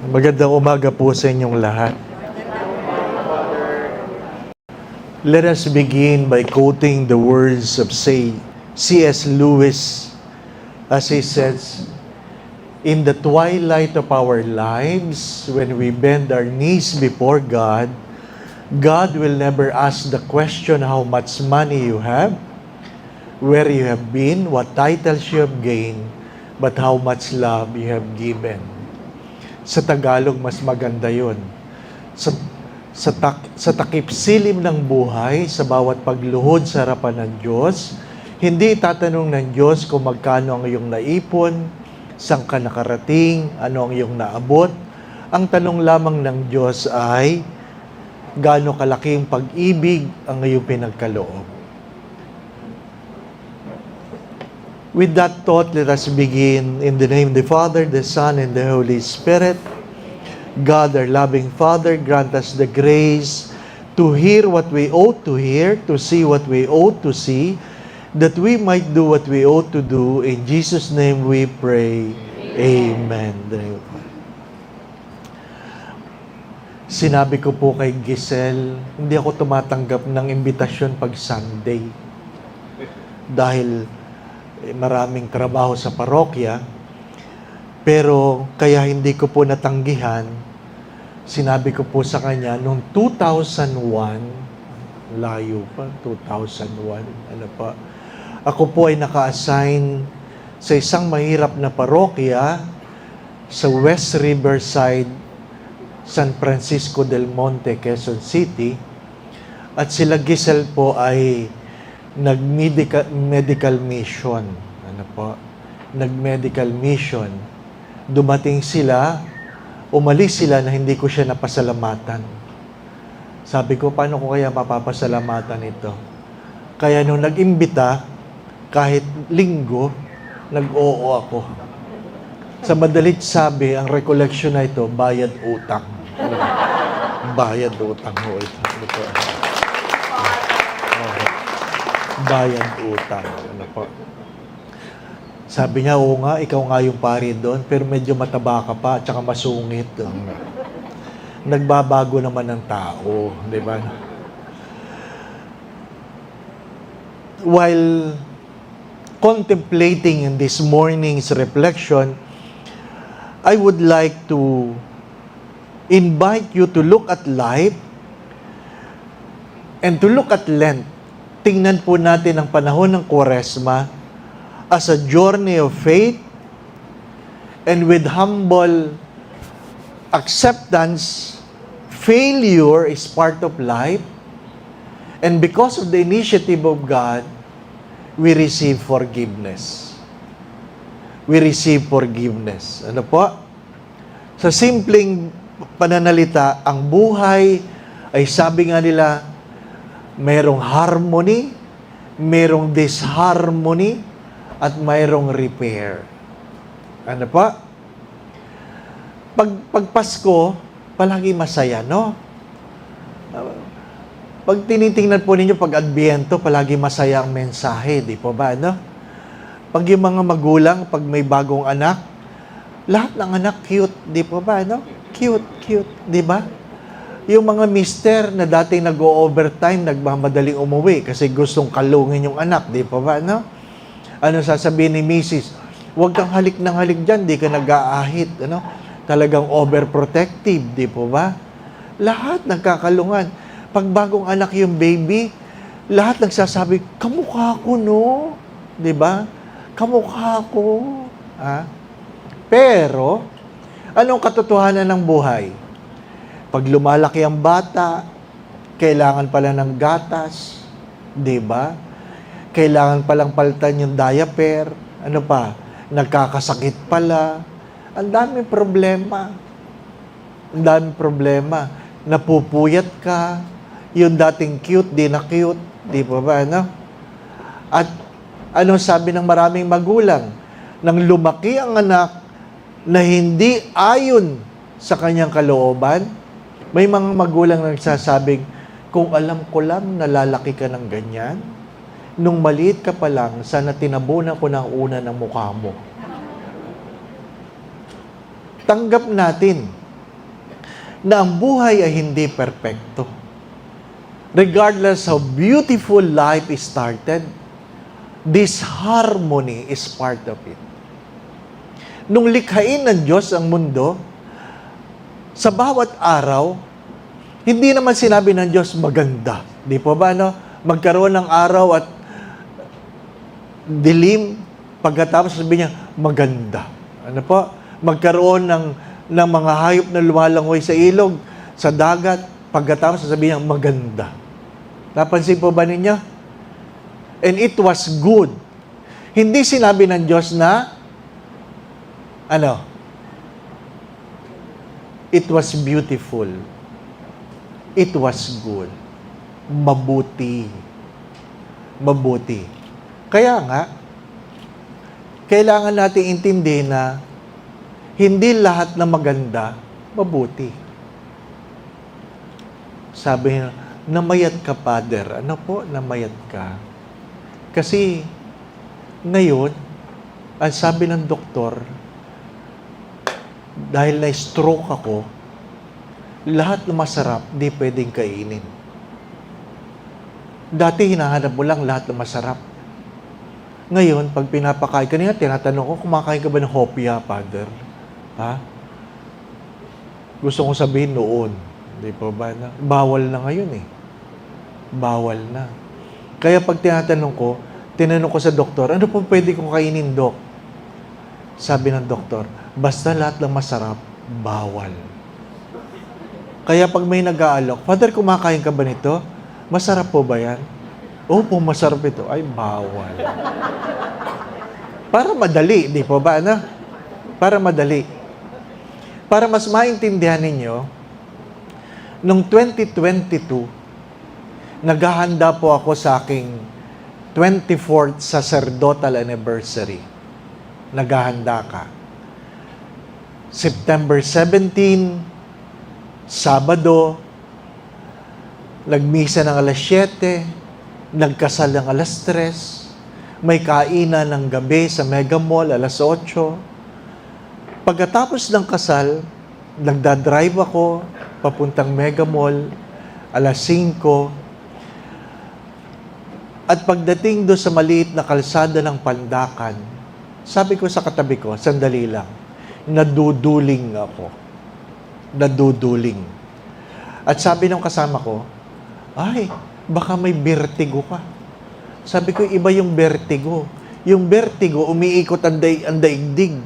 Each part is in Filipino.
Magandang umaga po sa inyong lahat. Let us begin by quoting the words of C.S. Lewis as he says, "In the twilight of our lives, when we bend our knees before God, God will never ask the question how much money you have, where you have been, what titles you have gained, but how much love you have given." Sa Tagalog, mas maganda yun. Sa takip silim ng buhay, sa bawat pagluhod sa harapan ng Diyos, hindi tatanong ng Diyos kung magkano ang iyong naipon, saan ka nakarating, ano ang iyong naabot. Ang tanong lamang ng Diyos ay, gaano kalaking pag-ibig ang iyong pinagkaloob. With that thought, let us begin in the name of the Father, the Son, and the Holy Spirit. God, our loving Father, grant us the grace to hear what we ought to hear, to see what we ought to see, that we might do what we ought to do. In Jesus' name we pray. Amen. Sinabi ko po kay Giselle, hindi ako tumatanggap ng imbitasyon pag Sunday. Dahil maraming trabaho sa parokya, pero kaya hindi ko po natanggihan. Sinabi ko po sa kanya, noong 2001, layo pa, 2001, ano pa, ako po ay naka-assign sa isang mahirap na parokya sa West Riverside, San Francisco del Monte, Quezon City, at sila Giselle po ay nag-medical mission. Ano po? Nag-medical mission. Dumating sila, umalis sila na hindi ko siya napasalamatan. Sabi ko, paano ko kaya mapapasalamatan ito? Kaya nung nag-imbita, kahit linggo, nag-oo ako. Sa madalit sabi, ang recollection na ito, bayad utang. Bayad utang ho ito. Ano po? Bayad utang. Ano po? Sabi niya, oo nga, ikaw nga yung pari doon, pero medyo mataba ka pa, at saka masungit. Nagbabago naman ng tao, di ba? While contemplating in this morning's reflection, I would like to invite you to look at life and to look at Lent. Tingnan po natin ang panahon ng Kwaresma as a journey of faith, and with humble acceptance, failure is part of life, and because of the initiative of God, we receive forgiveness. We receive forgiveness. Ano po? Sa simpleng pananalita, ang buhay ay sabi nga nila, mayroong harmony, mayroong disharmony, at mayroong repair. Ano pa? Pag Pasko, palagi masaya, no? Pag tinitingnan po ninyo, pag Adbyento, palagi masaya ang mensahe, di po ba, no? Pag yung mga magulang, pag may bagong anak, lahat ng anak cute, di po ba, no? Cute, di ba? Yung mga mister na dating nag-o-overtime, nagmamadaling umuwi kasi gustong kalungin yung anak, di po ba, no? Ano sasabihin ni Mrs.? Huwag kang halik ng halik dyan, di ka nag-aahit, ano? Talagang overprotective, di po ba? Lahat nagkakalungan. Pag bagong anak yung baby, lahat nagsasabi, kamukha ko, no? Di ba? Kamukha ko. Ha? Pero, anong katotohanan ng buhay? Pag lumalaki ang bata, kailangan pala ng gatas, di ba? Kailangan palang palitan yung diaper, ano pa? Nagkakasakit pala. Ang daming problema. Ang daming problema. Napupuyat ka. Yung dating cute, di na cute. Di ba ba, ano? At ano sabi ng maraming magulang? Nang lumaki ang anak na hindi ayon sa kanyang kalooban, may mga magulang nagsasabing, kung alam ko lang na lalaki ka ng ganyan, nung maliit ka pa lang, sana tinabunan ko ng una ng mukha mo. Tanggap natin na ang buhay ay hindi perpekto. Regardless how beautiful life is started, this harmony is part of it. Nung likhain ng Diyos ang mundo, sa bawat araw, hindi naman sinabi ng Diyos maganda. Di po ba, no? Magkaroon ng araw at dilim, pagkatapos sabi niya, maganda. Ano po? Magkaroon ng mga hayop na lumalangoy sa ilog, sa dagat, pagkatapos sabi niya, maganda. Napansin po ba ninyo? And it was good. Hindi sinabi ng Diyos na, it was beautiful. It was good. Mabuti. Mabuti. Kaya nga, kailangan natin intindihin na hindi lahat na maganda, mabuti. Sabi niya, namayat ka, Father. Ano po, namayat ka? Kasi, ngayon, ang sabi ng doktor, dahil na-stroke ako, lahat na masarap, di pwedeng kainin. Dati, hinahanap mo lang lahat na masarap. Ngayon, pag pinapakain, kanina tinatanong ko, kumakain ka ba ng hopya, Father? Ha? Gusto kong sabihin noon. Di pa ba na? Bawal na ngayon eh. Bawal na. Kaya pag tinanong ko sa doktor, ano po pwede kong kainin, Dok? Sabi ng doktor, basta lahat ng masarap, bawal. Kaya pag may nag-aalok, Father, kumakain ka ba nito? Masarap po ba yan? Opo, masarap ito. Ay, bawal. Para madali, di po ba? Ano? Para madali. Para mas maintindihan ninyo, noong 2022, naghahanda po ako sa aking 24th sacerdotal anniversary. Naghahanda ka. September 17, Sabado, nagmisa ng alas 7, nagkasal ng alas 3, may kainan ng gabi sa Mega Mall alas 8. Pagkatapos ng kasal, nagdadrive ako papuntang Mega Mall alas 5. At pagdating doon sa maliit na kalsada ng Pandakan, sabi ko sa katabi ko, sandali lang, naduduling ako. Naduduling. At sabi ng kasama ko, ay, baka may vertigo ka. Sabi ko, iba yung vertigo. Yung vertigo, umiikot ang daigdig.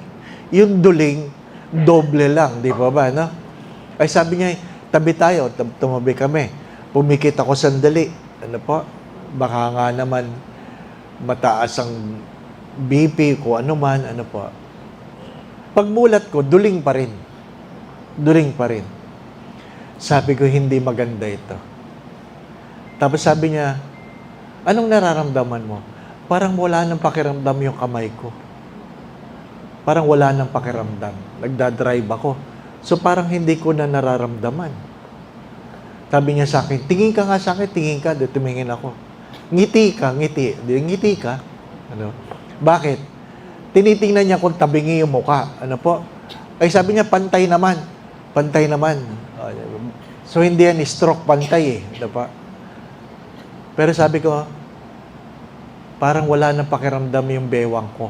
Yung duling, doble lang. Di ba ba, no? Ay sabi niya, tabi tayo, tumabi kami. Pumikit ako sandali. Ano po? Baka nga naman mataas ang BP ko, ano man, ano po. Pagmulat ko, duling pa rin. Duling pa rin. Sabi ko, hindi maganda ito. Tapos sabi niya, anong nararamdaman mo? Parang wala nang pakiramdam yung kamay ko. Parang wala nang pakiramdam. Nagdadrive ako. So parang hindi ko na nararamdaman. Sabi niya sa akin, tingin ka nga sa akin, tingin ka. Doon tumingin ako. Ngiti ka, ngiti. Ngiti ka. Ano? Bakit? Tinitingnan niya kung tabingi yung mukha. Ano po? Ay sabi niya, pantay naman. Pantay naman. So hindi yan stroke, pantay eh. Diba? Pero sabi ko, parang wala nang pakiramdam yung bewang ko.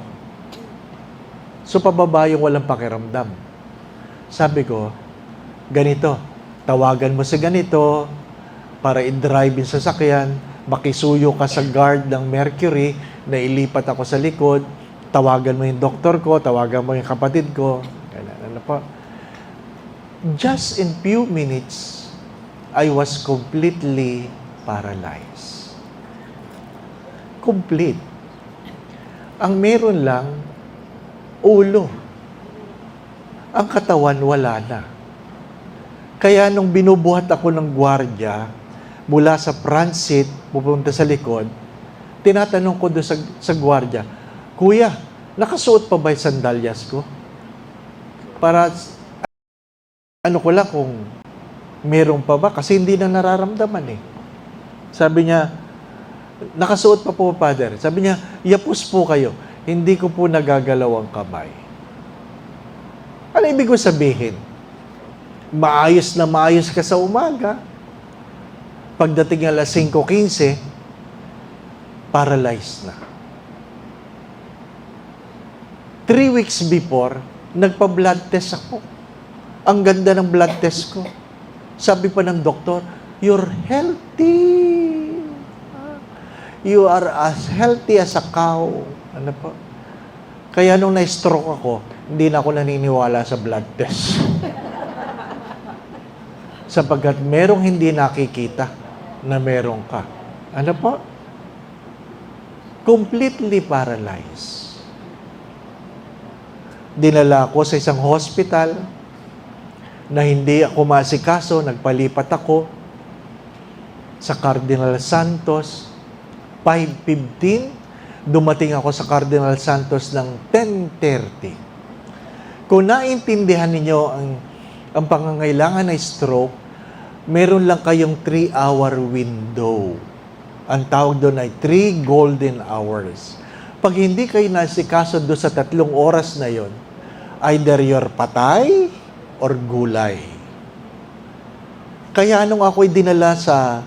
So pababa yung walang pakiramdam. Sabi ko, ganito, tawagan mo sa ganito para i-drive yung sasakyan, makisuyo ka sa guard ng Mercury na ilipat ako sa likod, tawagan mo yung doktor ko, tawagan mo yung kapatid ko. Ano po? Just in few minutes, I was completely paralyzed. Complete. Ang meron lang, ulo. Ang katawan, wala na. Kaya nung binubuhat ako ng gwardiya, mula sa front seat, pupunta sa likod, tinatanong ko doon sa gwardiya, Kuya, nakasuot pa ba yung sandalyas ko? Para, ano ko lang kung meron pa ba? Kasi hindi na nararamdaman eh. Sabi niya, nakasuot pa po, Father. Sabi niya, yapos po kayo. Hindi ko po nagagalaw ang kamay. Ano ibig ko sabihin? maayos ka sa umaga. Pagdating alas 5:15, paralyzed na. 3 weeks before, nagpa-blood test ako. Ang ganda ng blood test ko. Sabi pa ng doktor, "You're healthy. You are as healthy as a cow." Ano po? Kaya nung na-stroke ako, hindi na ako naniniwala sa blood test. Sapagkat merong hindi nakikita na meron ka. Ano po? Completely paralyzed. Dinala ako sa isang hospital na hindi ako maasikaso, nagpalipat ako sa Cardinal Santos. 5:15, dumating ako sa Cardinal Santos ng 10:30. Kung naintindihan ninyo ang pangangailangan ng stroke, meron lang kayong 3-hour window. Ang tawag doon ay 3 golden hours. Pag hindi kayo nasikaso doon sa 3 oras na yon, either you're patay or gulay. Kaya nung ako'y dinala sa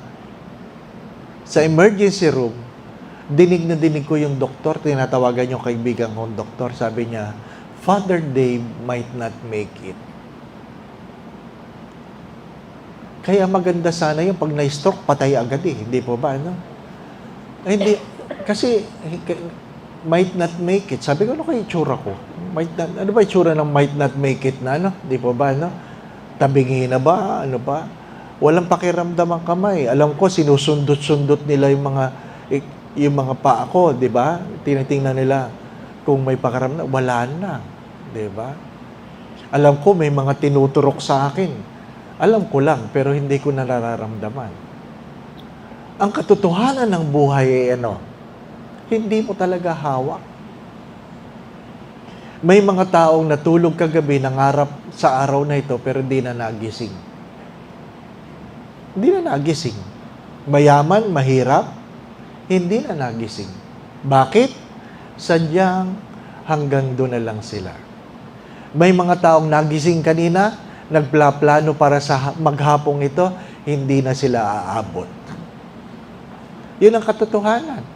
emergency room, dinig na dinig ko yung doktor, tinatawagan yung kaibigan kong doktor, sabi niya, "Father Dave might not make it." Kaya maganda sana yung pag na-stroke, patay agad eh. Hindi po ba, ano? Hindi, kasi might not make it. Sabi ko, ano kayo itsura ko? Ano ba itsura ng might not make it na, ano? Di po ba, ano? Tabingi na ba? Ano ba? Walang pakiramdam ang kamay. Alam ko, sinusundot-sundot nila yung mga paa ko, di ba? Tinitingnan nila kung may pakiramdam. Wala na, di ba? Alam ko, may mga tinuturok sa akin. Alam ko lang, pero hindi ko nararamdaman. Ang katotohanan ng buhay ay ano? Hindi mo talaga hawak. May mga taong natulog kagabi, nangarap sa araw na ito, pero di na nagising. Hindi na nagising. Mayaman, mahirap, hindi na nagising. Bakit? Sadyang hanggang doon na lang sila. May mga taong nagising kanina, nagplaplano para sa maghapong ito, hindi na sila aabot. Yun ang katotohanan.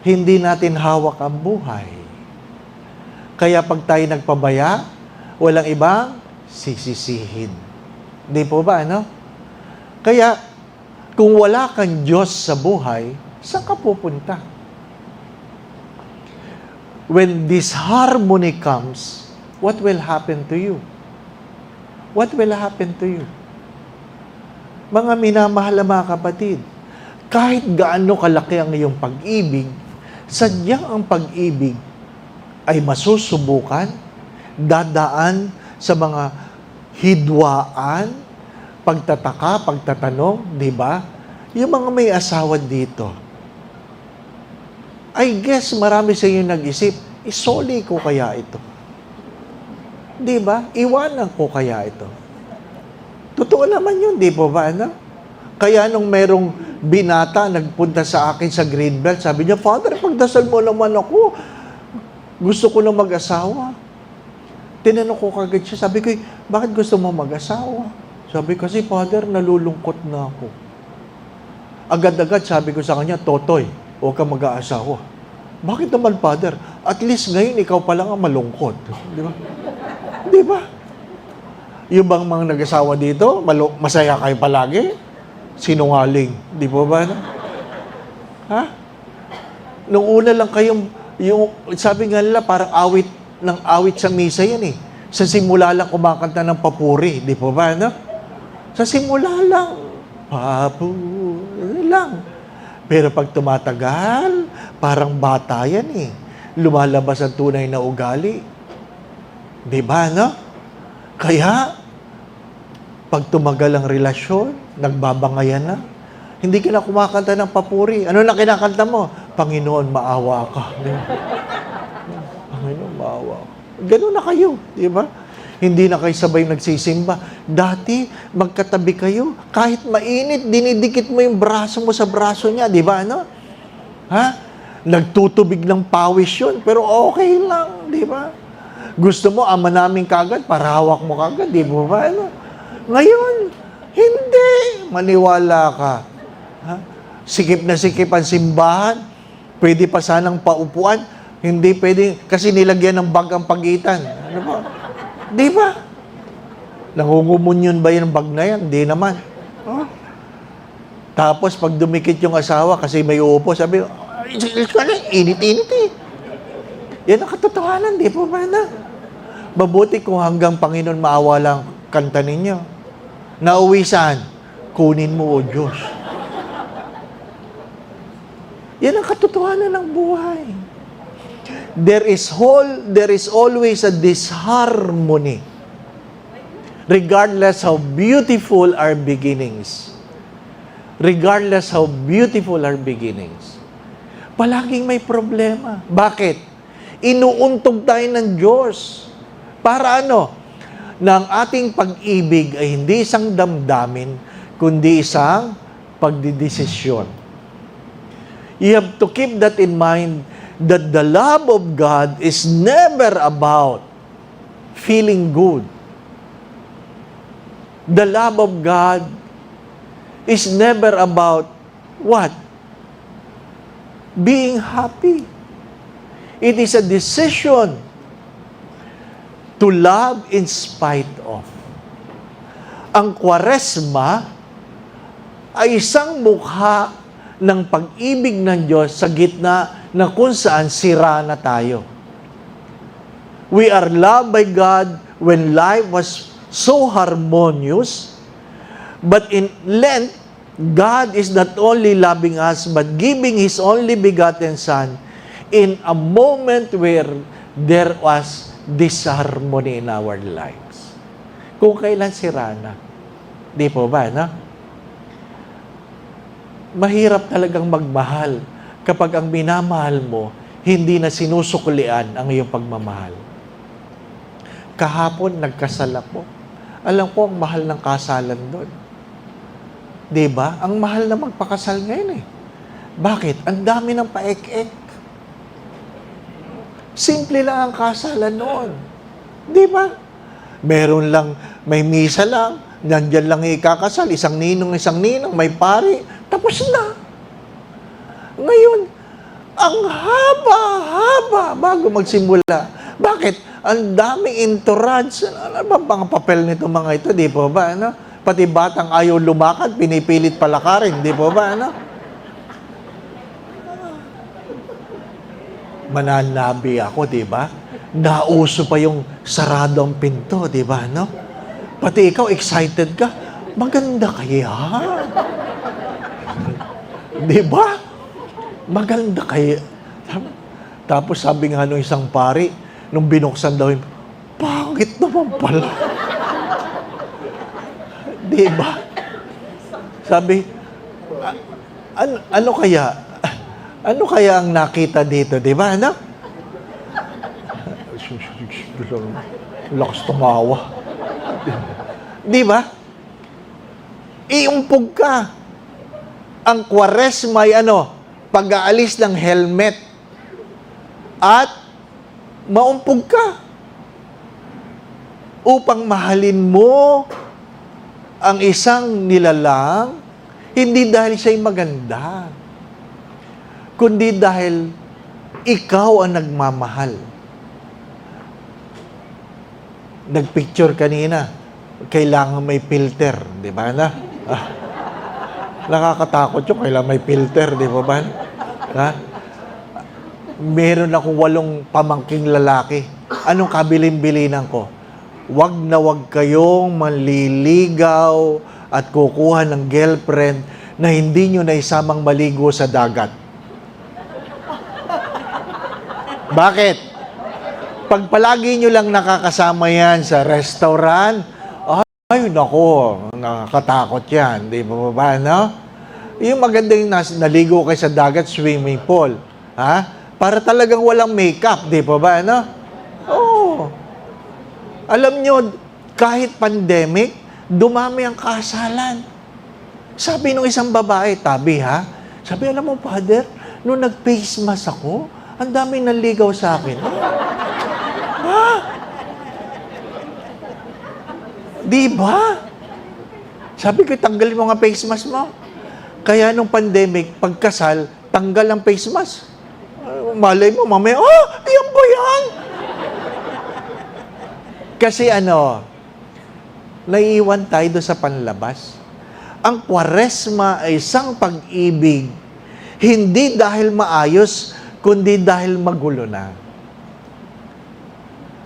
Hindi natin hawak ang buhay. Kaya pag tayo nagpabaya, walang ibang sisisihin. Di po ba, ano? Kaya, kung wala kang Diyos sa buhay, saan ka pupunta? When disharmony comes, what will happen to you? What will happen to you? Mga minamahal na mga kapatid, kahit gaano kalaki ang iyong pag-ibig, sadyang ang pag-ibig ay masusubukan, dadaan sa mga hidwaan, pagtataka, pagtatanong, di ba? Yung mga may asawa dito, I guess marami sa inyo nag-isip, isoli ko kaya ito? Di ba? Iwanan ko kaya ito? Totoo naman yun, di po ba? Ano? Kaya nung merong binata, nagpunta sa akin sa Greenbelt, sabi niya, "Father, pagdasal mo naman ako. Gusto ko na mag-asawa." Tinanong ko kagad siya, sabi ko, "Bakit gusto mo mag-asawa?" Sabi ko, "Kasi Father, nalulungkot na ako." Agad-agad sabi ko sa kanya, "Totoy, huwag kang mag-aasawa." "Bakit naman, Father? At least ngayon, ikaw pa lang ang malungkot." Di ba? Di ba? Yung bang mga nag-asawa dito, masaya kayo palagi? Sinungaling. Di po ba? Ha? Nung una lang kayong, sabi nga nila, parang awit sa misa yan eh. Sa simula lang kumakanta ng papuri. Di po ba? No? Sa simula lang. Papuri lang. Pero pag tumatagal, parang bata yan eh. Lumalabas ang tunay na ugali. Di ba, no? Kaya, pag tumagal ang relasyon, nagbabangayan na, hindi ka na kumakanta ng papuri. Ano na kinakanta mo? "Panginoon, maawa ka." Panginoon, maawa ka. Ganun na kayo, di ba? Hindi na kayo sabay nagsisimba. Dati, magkatabi kayo. Kahit mainit, dinidikit mo yung braso mo sa braso niya, di ba? Ano? Ha? Nagtutubig ng pawis yun, pero okay lang, di ba? Gusto mo, ama namin kagad, para hawak mo kagad, di mo ba? Ano? Ngayon, hindi. Maniwala ka. Ha? Sikip na sikip ang simbahan. Pwede pa sanang paupuan. Hindi pwede, kasi nilagyan ng bag ang pagitan. Ano ba? Di ba? Nangungumunyon ba yung bag na yan? Di naman. Oh. Tapos, pag dumikit yung asawa, kasi may uupo, sabi, init-init eh. Yan ang katotohanan, di po ba na? Mabuti kung hanggang Panginoon maawa lang kanta ninyo. Nauwi saan? Kunin mo, O Diyos. Yan ang katotohanan ng buhay. There is always a disharmony. Regardless how beautiful our beginnings. Regardless how beautiful our beginnings. Palaging may problema. Bakit? Inuuntog tayo ng Diyos. Para ano? Na ang ating pag-ibig ay hindi isang damdamin, kundi isang pagdidesisyon. You have to keep that in mind, that the love of God is never about feeling good. The love of God is never about what? Being happy. It is a decision to love in spite of. Ang Kwaresma ay isang mukha ng pag-ibig ng Diyos sa gitna na kung saan sira na tayo. We are loved by God when life was so harmonious, but in Lent, God is not only loving us, but giving His only begotten Son in a moment where there was disharmony in our lives. Kung kailan sira na. Di po ba, no? Mahirap talagang magmahal kapag ang minamahal mo, hindi na sinusuklian ang iyong pagmamahal. Kahapon, nagkasal ako. Alam ko, ang mahal ng kasalan doon. Diba? Ang mahal na magpakasal ngayon eh. Bakit? Ang dami ng paek-ek. Simple lang ang kasalan noon. Diba? Meron lang, may misa lang, nandyan lang ikakasal, isang ninong, may pari, tapos na. Ngayon, ang haba-haba bago magsimula. Bakit? Ang daming entourage. Ano ba mga papel nito mga ito? Di po ba? Ano? Pati batang ayaw lumakad, pinipilit palakarin. Di po ba? Ano? Mananabi ako, di ba? Nauso pa yung saradong pinto, di ba? No? Pati ikaw, excited ka. Maganda kaya. Di ba? Maganda kaya. Tapos sabi nga nung isang pari, nung binuksan daw yun, pangit naman pala. Di ba? Sabi, ano kaya? Ano kaya ang nakita dito? Di ba? Ano? Lakas tumawa. Di ba? Iumpog ka. Ang Kwaresma ay ano? Pag-aalis ng helmet. At maumpog ka. Upang mahalin mo ang isang nilalang, hindi dahil siya'y maganda, kundi dahil ikaw ang nagmamahal. Nagpicture kanina, kailangan may filter, di ba na? Nakakatakot yun, kailangan may filter, di ba ba? Ha? Meron akong 8 pamangking lalaki. Anong kabilin-bilinan ko? Wag na wag kayong manliligaw at kukuha ng girlfriend na hindi nyo na isamang maligo sa dagat. Bakit? Pag palagi nyo lang nakakasama yan sa restaurant, ay, nako, nakakatakot yan. Di ba, no? Yung magandang naligo kayo sa dagat, swimming pool. Ha? Para talagang walang makeup, di ba, no? Oo. Alam nyo, kahit pandemic, dumami ang kasalan. Sabi nung isang babae, tabi ha? Sabi, alam mo, Father, nung nag-face mask ako, ang daming naligaw sa akin. Ha? Di ba? Sabi ko, tanggalin mo nga face mask mo. Kaya nung pandemic, pagkasal, tanggal ang face mask. Malay mo, mamaya, yan ba yan? Kasi naiiwan tayo doon sa panlabas. Ang Kwaresma ay isang pag-ibig, hindi dahil maayos, kundi dahil magulo na.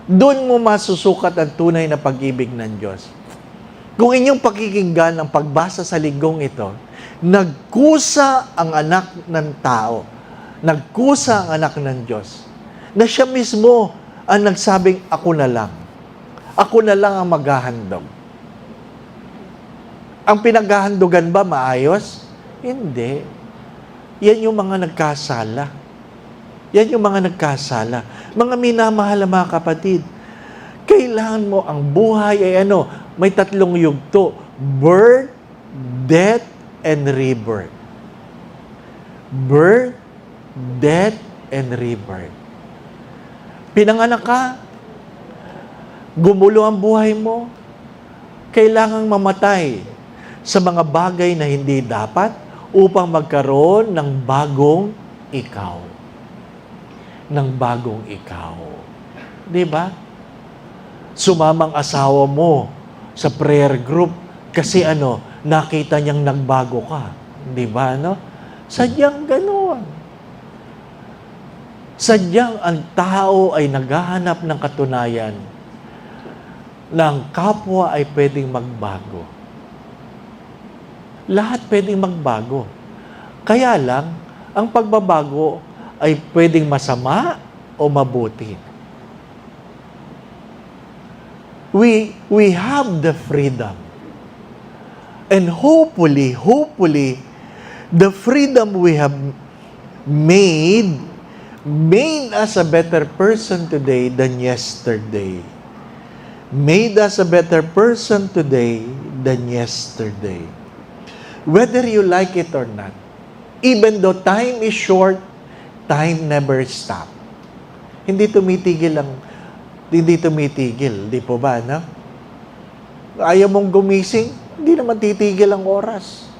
Doon mo masusukat ang tunay na pag-ibig ng Diyos. Kung inyong pakikinggan ang pagbasa sa linggong ito, nagkusa ang anak ng tao, nagkusa ang anak ng Diyos, na siya mismo ang nagsabing, ako na lang. Ako na lang ang maghahandog. Ang pinaghahandogan ba maayos? Hindi. Yan yung mga nagkasala. Yan yung mga nagkasala. Mga minamahal na mga kapatid, kailangan mo ang buhay ay may 3 yugto. Birth, death, and rebirth. Birth, death, and rebirth. Pinanganak ka, gumulo ang buhay mo, kailangang mamatay sa mga bagay na hindi dapat upang magkaroon ng bagong ikaw. Ng bagong ikaw. Di ba? Sumamang asawa mo sa prayer group kasi nakita niyang nagbago ka. Di ba, Sadyang ganoon. Sadyang ang tao ay naghahanap ng katunayan na ang kapwa ay pwedeng magbago. Lahat pwedeng magbago. Kaya lang, ang pagbabago ay pwedeng masama o mabuti. We have the freedom. And hopefully, the freedom we have made us a better person today than yesterday. Made us a better person today than yesterday. Whether you like it or not, even though time is short, time never stop. Hindi tumitigil, di po ba, Ayaw mong gumising, hindi naman titigil ang oras.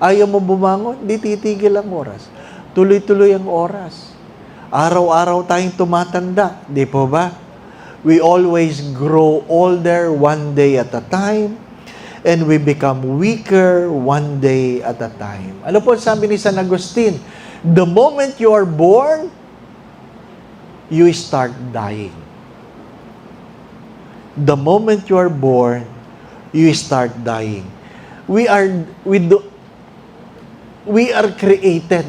Ayaw mong bumangon, hindi titigil ang oras. Tuloy-tuloy ang oras. Araw-araw tayong tumatanda, di po ba? We always grow older one day at a time, and we become weaker one day at a time. Ano po sabi ni San Agustin? The moment you are born, you start dying. The moment you are born, you start dying. We are created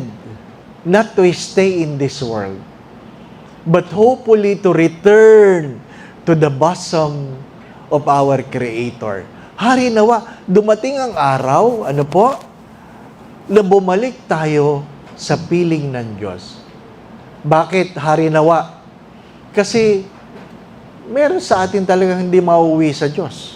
not to stay in this world, but hopefully to return to the bosom of our Creator. Hari nawa, dumating ang araw, na bumalik tayo sa piling ng Diyos. Bakit hari nawa? Kasi meron sa atin talagang hindi mauwi sa Diyos.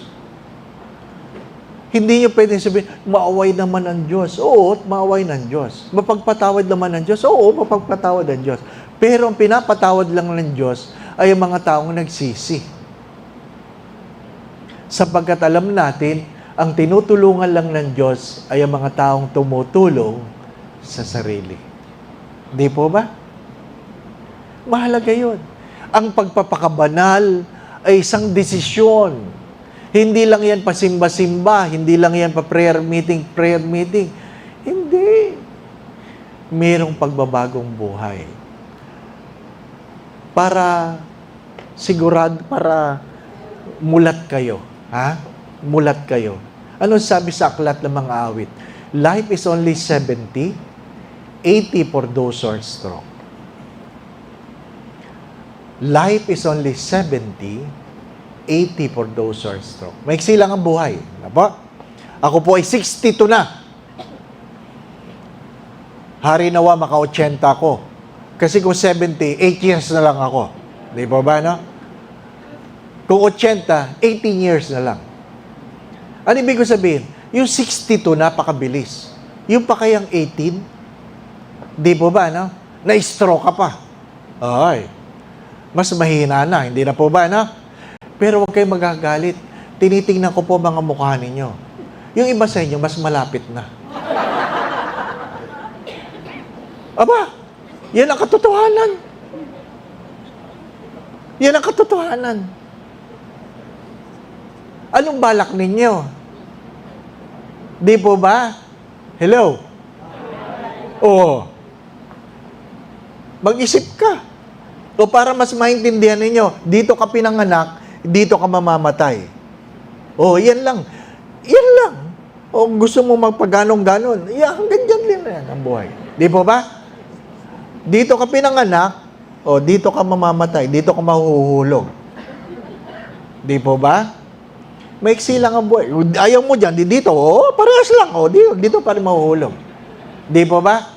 Hindi niyo pwedeng sabihin, maaway naman ang Diyos. Oo, maaway ng Diyos. Mapagpatawad naman ng Diyos. Oo, mapagpatawad ng Diyos. Pero ang pinapatawad lang ng Diyos ay ang mga taong nagsisi. Sapagkat alam natin, ang tinutulungan lang ng Diyos ay ang mga taong tumutulong sa sarili. Di po ba? Mahalaga yun. Ang pagpapakabanal ay isang desisyon. Hindi lang yan pasimba-simba, hindi lang yan pa prayer meeting. Hindi. Merong pagbabagong buhay. Para mulat kayo. Mulat kayo. Ano sabi sa aklat ng mga awit? Life is only 70, 80 for those who are strong. Life is only 70, 80 for those who are strong. Maiksi lang ang buhay. Ako po ay 62 na. Hari nawa, maka-80 ako. Kasi kung 70, 8 years na lang ako. Di ba ba, Kung 80, 18 years na lang. Ano ibig ko sabihin? Yung 62, napakabilis. Yung pa kayang 18, di po ba, na-stroke ka pa. Ay, mas mahina na, hindi na po ba, Pero huwag kayong magagalit. tinitingnan ko po mga mukha ninyo. Yung iba sa inyo, mas malapit na. Aba, yan ang katotohanan. Yan ang katotohanan. Anong balak ninyo? Di po ba? Hello? Oo. Mag-isip ka. O para mas maintindihan ninyo, dito ka pinanganak, dito ka mamamatay. O, yan lang. Yan lang. O gusto mo magpaganon-ganon, hanggang dyan din yan ang buhay. Di po ba? Dito ka pinanganak, o dito ka mamamatay, dito ka mahuhulog. Di po ba? Maiksi lang ang buhay. Ayaw mo dyan, dito, parehas lang, dito pa rin mahuhulog. Di po ba?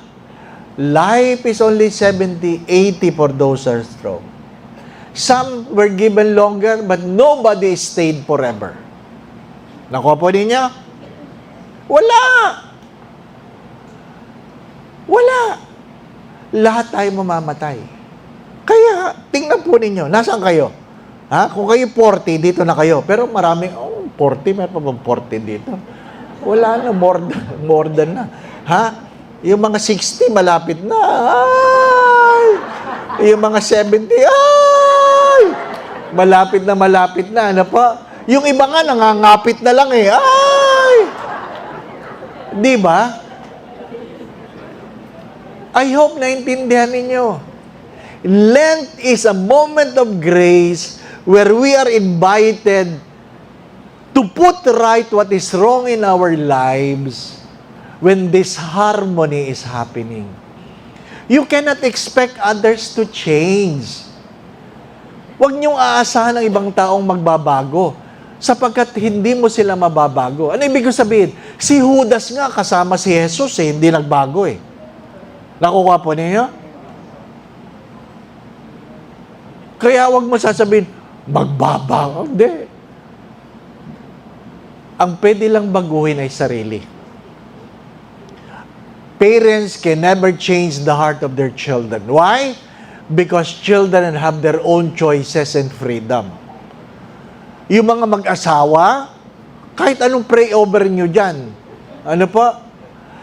Life is only 70, 80 for those who are strong. Some were given longer, but nobody stayed forever. Nakuha po ninyo? Wala! Wala! Lahat tayo mamamatay. Kaya, tingnan po ninyo, nasaan kayo? Ha? Kung kayo 40, dito na kayo. Pero maraming, 40, may pa bang 40 dito? Wala na, more than na. Ha? Yung mga 60, malapit na. Ay! Yung mga 70, ay! Malapit na. Ano pa? Yung iba nga, nangangapit na lang eh. Ay! Di ba? I hope naintindihan ninyo. Lent is a moment of grace where we are invited to put right what is wrong in our lives when this harmony is happening. You cannot expect others to change. Huwag niyong aasahan ng ibang taong magbabago sapagkat hindi mo sila mababago. Ano ibig sabihin? Si Judas nga kasama si Jesus hindi nagbago eh. Nakuha po niyo? Kaya huwag mo sasabihin, magbabago. Hindi. Ang pwede lang baguhin ay sarili. Parents can never change the heart of their children. Why? Because children have their own choices and freedom. Yung mga mag-asawa, kahit anong pray over nyo dyan, ano po?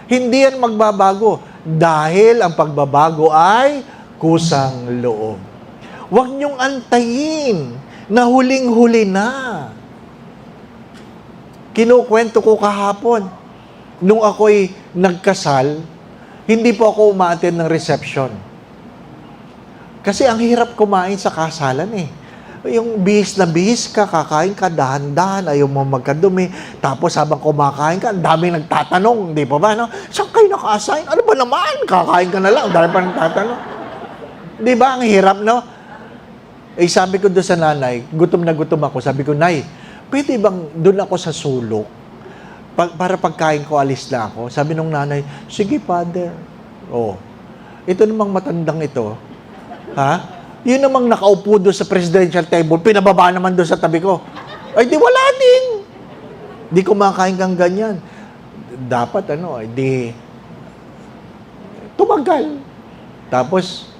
Hindi yan magbabago. Dahil ang pagbabago ay kusang loob. Huwag nyong antayin na huling-huli na. Kinukwento ko kahapon, nung ako'y nagkasal, hindi po ako umaattend ng reception. Kasi ang hirap kumain sa kasalan eh. Yung bihis na bihis ka, kakain ka, dahan-dahan, ayaw mo magkadumi. Tapos habang kumakain ka, ang daming nagtatanong, di pa ba? No? Saan kayo naka-assign? Ano ba naman? Kakain ka na lang, dahil pa nagtatanong. Di ba? Ang hirap, no? Eh, sabi ko doon sa nanay, gutom na gutom ako. Sabi ko, Nay, pwede bang doon ako sa sulok? Para pagkain ko, alis na ako. Sabi nung nanay, sige, Father. Oh, ito namang matandang ito. Ha? Yun namang nakaupo doon sa presidential table, pinababa naman doon sa tabi ko. Ay, di wala din. Di kumakain kang ganyan. Dapat, di tumagal. Tapos,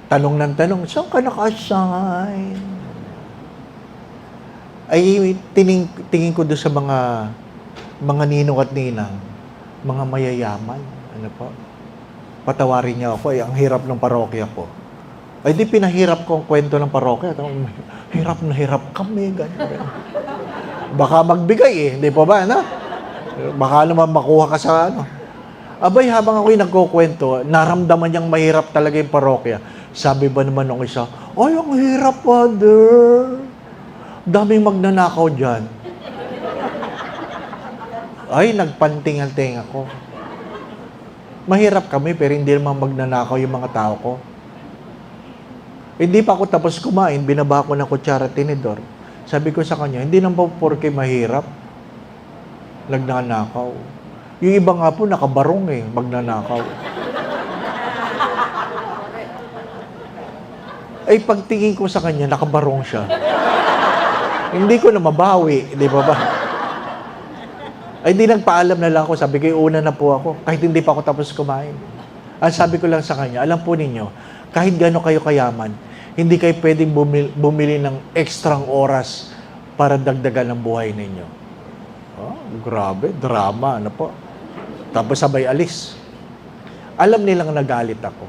tanong ng tanong, saan ka naka-assign? Ay, tingin ko doon sa mga ninong at ninang, mga mayayaman. Ano po? Patawarin niya ako, ang hirap ng parokya ko. Ay, di pinahirap ko ang kwento ng parokya. Hirap na hirap kami, ganyan. Baka magbigay eh, di pa ba, na? Baka naman makuha ka sa Abay, habang ako'y nagkukwento, naramdaman niyang mahirap talaga yung parokya. Sabi ba naman ng isa, ay, ang hirap, Father. Daming magnanakaw dyan. Ay, nagpanting-anting ako. Mahirap kami, pero hindi naman magnanakaw yung mga tao ko. Hindi pa ako tapos kumain, binaba ko ng kutsara tinidor. Sabi ko sa kanya, hindi naman po porke mahirap, nagnanakaw. Yung iba nga po, nakabarong magnanakaw. Ay, pagtingin ko sa kanya, nakabarong siya. Hindi ko na mabawi, di ba ba? Ay, di nagpaalam na lang ako. Sabi ko, una na po ako, kahit hindi pa ako tapos kumain. Ang sabi ko lang sa kanya, alam po ninyo, kahit gano'n kayo kayaman, hindi kayo pwedeng bumili ng ekstrang oras para dagdagan ang buhay ninyo. Oh, grabe, drama, ano po. Tapos sabay alis. Alam nilang nagalit ako.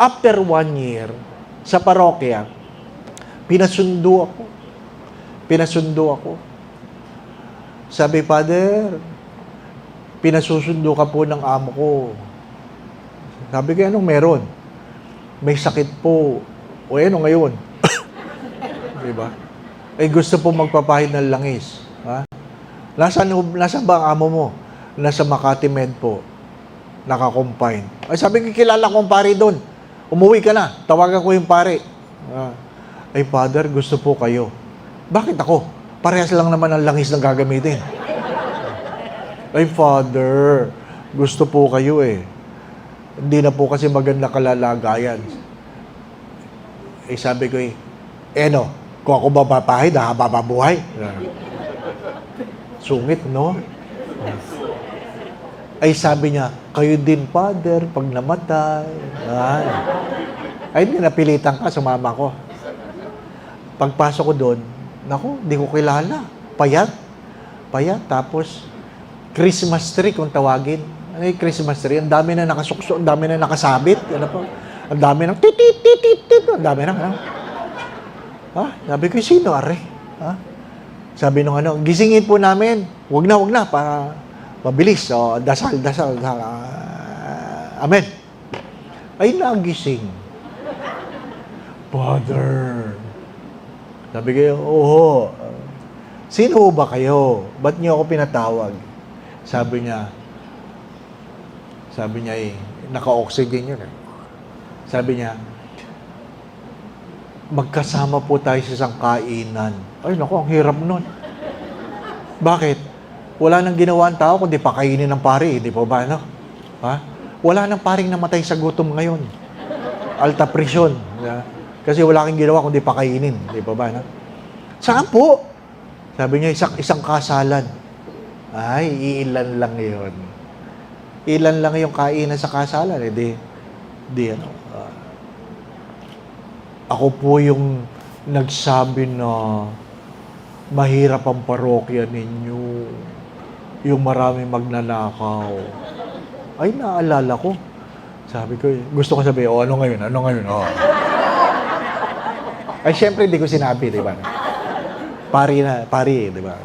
After 1 year, sa parokya, pinasundo ako. Sabi, Father, pinasusundo ka po ng amo ko. Sabi ko, anong meron? May sakit po. O ano ngayon? Diba? Eh gusto po magpapahid ng langis. Ha? Nasaan ba ang amo mo? Nasa Makati Med po. Naka-confine. Ay sabi ko, kilala kong pare doon. Umuwi ka na. Tawagan ko yung pare. Ay Father, gusto po kayo. Bakit ako? Parehas lang naman ang langis na gagamitin. Ay Father, gusto po kayo eh. Hindi na po kasi maganda kalalagayan. Eh sabi ko kung ako mapapahid, bababuhay. Sungit, no? Ay sabi niya, kayo din, Father, pag namatay. Ay, hindi napilitan ka, sumama ko. Pagpasok ko doon, naku, di ko kilala. Payat. Tapos, Christmas tree kung tawagin. Ano yung Christmas tree? Ang dami na nakasukso, ang dami na nakasabit. Ano po? Ang dami ng tit. Ang dami na. Sabi ko, sino, are? Sabi nung gisingin po namin. Wag na, para mabilis. So, dasal. Amen. Ay, nagising. Father. Sabi ko, oho. Sino ba kayo? Ba't niyo ako pinatawag? Sabi niya, naka-oxygen yun eh. Sabi niya, magkasama po tayo sa isang kainan. Ay, naku, ang hirap nun. Bakit? Wala nang ginawa ang tao kundi pakainin ng pari, di po ba, no? Wala nang paring namatay sa gutom ngayon. Alta presyon. Kasi wala kang ginawa kundi pakainin, di po ba, no? Saan po? Sabi niya, isang kasalan. Ay, ilan lang yun. Ilan lang yung kainan sa kasalan. Ako po yung nagsabi na mahirap ang parokya ninyo. Yung marami magnanakaw. Ay, naalala ko. Sabi ko, gusto ko sabihin, ano ngayon? Ay, syempre, hindi ko sinabi, di ba? Pari, di ba?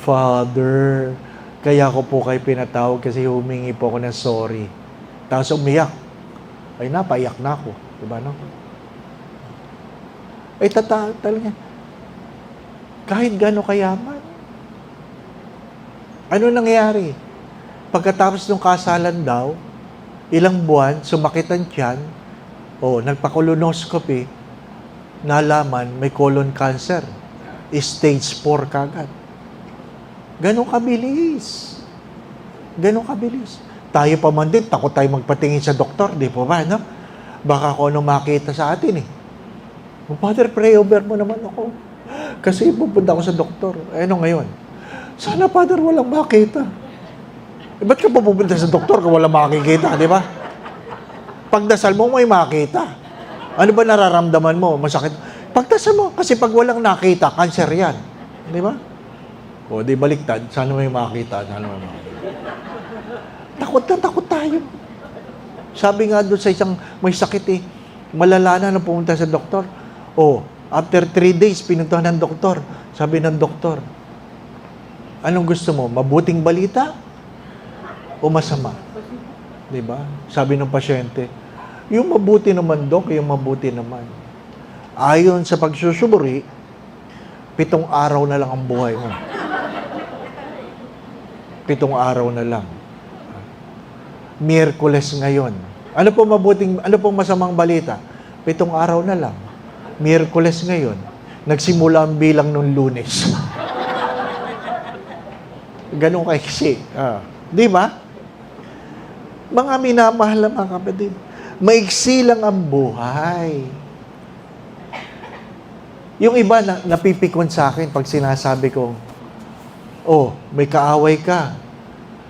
Father, kaya ko po kayo pinatawag kasi humingi po ako ng sorry. Tapos umiyak. Ay, napaiyak na ako. Diba, no? Ay, talaga. Kahit gano'n kayaman. Ano nangyari? Pagkatapos ng kasalan daw, ilang buwan, sumakit ang tiyan, nagpa-colonoscopy, nalaman may colon cancer. Stage 4 kagad. Ganon kabilis. Tayo pa man din, takot tayo magpatingin sa doktor, di po ba, no? Baka kung ano makita sa atin, eh. Father, pray over mo naman ako. Kasi pupunta ako sa doktor. Ano ngayon? Sana, Father, walang makita. Ba't ka pupunta sa doktor kung walang makikita, di ba? Pagdasal mo, may makita. Ano ba nararamdaman mo? Masakit. Pagdasal mo, kasi pag walang nakita, cancer yan. Di ba? Di baliktad, sana may makita, Takot tayo. Sabi nga doon sa isang may sakit malala na nung pumunta sa doktor. After 3 days, pinuntahan ng doktor. Sabi ng doktor, anong gusto mo? Mabuting balita o masama? Diba? Sabi ng pasyente, yung mabuti naman, Dok, yung mabuti naman. Ayon sa pagsusuburi, 7 araw na lang ang buhay mo. 7 araw na lang. Miyerkules ngayon. Ano pong masamang balita? 7 araw na lang. Miyerkules ngayon. Nagsimula ang bilang nung Lunes. Ganun kasi. Di ba? Mga minamahal na mga kapatid, maiksi lang ang buhay. Yung iba napipikon sa akin pag sinasabi ko, may kaaway ka.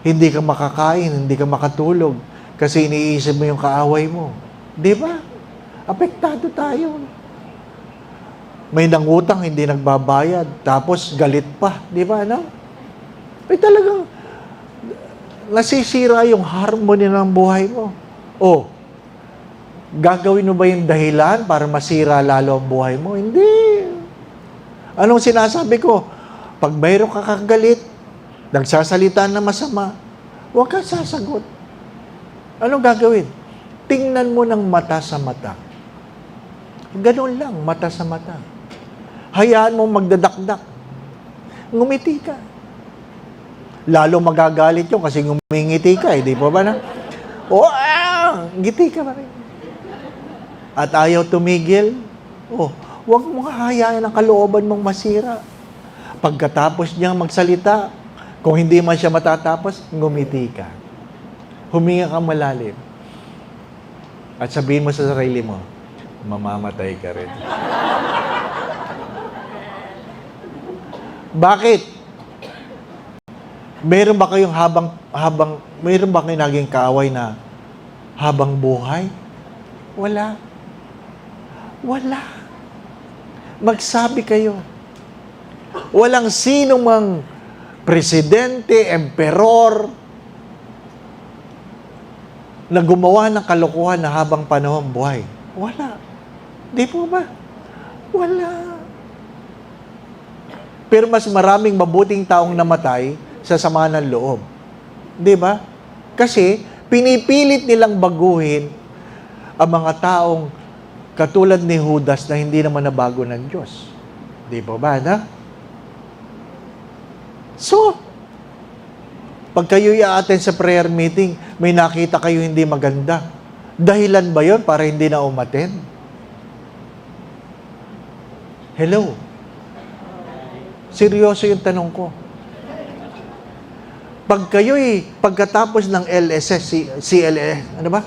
Hindi ka makakain, hindi ka makatulog kasi iniisip mo yung kaaway mo. Di ba? Apektado tayo. May nangutang, hindi nagbabayad. Tapos galit pa. Di ba, ano? Ay talagang nasisira yung harmony ng buhay mo. O, gagawin mo ba yung dahilan para masira lalo ang buhay mo? Hindi. Anong sinasabi ko? Pag mayroon ka kagalit, nagsasalita na masama, huwag kang sasagot. Anong gagawin? Tingnan mo ng mata sa mata. Ganun lang, mata sa mata. Hayaan mo magdadakdak. Ngumiti ka. Lalo magagalit yun kasi ngumingiti ka, di ba ba na? Ngiti ka pa rin. At ayaw tumigil, huwag mong hayaan ang kalooban mong masira. Pagkatapos niyang magsalita, kung hindi man siya matatapos, ngumiti ka. Huminga ka malalim. At sabihin mo sa sarili mo, mamamatay ka rin. Bakit? Meron ba kayong meron ba kayong naging kaaway na habang buhay? Wala. Wala. Magsabi kayo. Walang sino mang presidente, emperor, na gumawa ng kalokohan na habang panahon buhay. Wala. Di po ba? Wala. Pero mas maraming mabuting taong namatay sa sama ng loob. Di ba? Kasi pinipilit nilang baguhin ang mga taong katulad ni Judas na hindi naman nabago ng Diyos. Di po ba, na? So, pag kayo i-attend sa prayer meeting, may nakita kayo hindi maganda. Dahilan ba yon para hindi na umattend? Hello? Seryoso yung tanong ko. Pag kayo'y pagkatapos ng LSS, CLS, ano ba?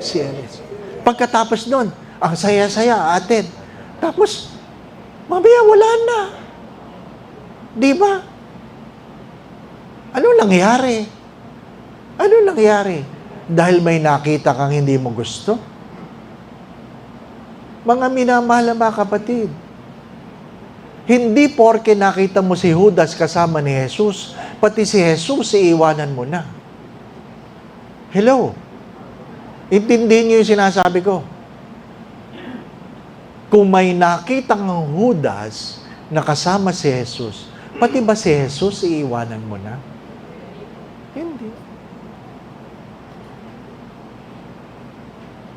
CLS. Pagkatapos nun, ang saya-saya, attend. Tapos, mamaya wala na. Di ba? Ano nangyari? Ano nangyari? Dahil may nakita kang hindi mo gusto? Mga minamahal na mga kapatid, hindi porke nakita mo si Judas kasama ni Jesus, pati si Jesus iiwanan mo na. Hello? Intindihin niyo yung sinasabi ko. Kung may nakita kang Judas na kasama si Jesus, pati ba si Jesus iiwanan mo na? Hindi.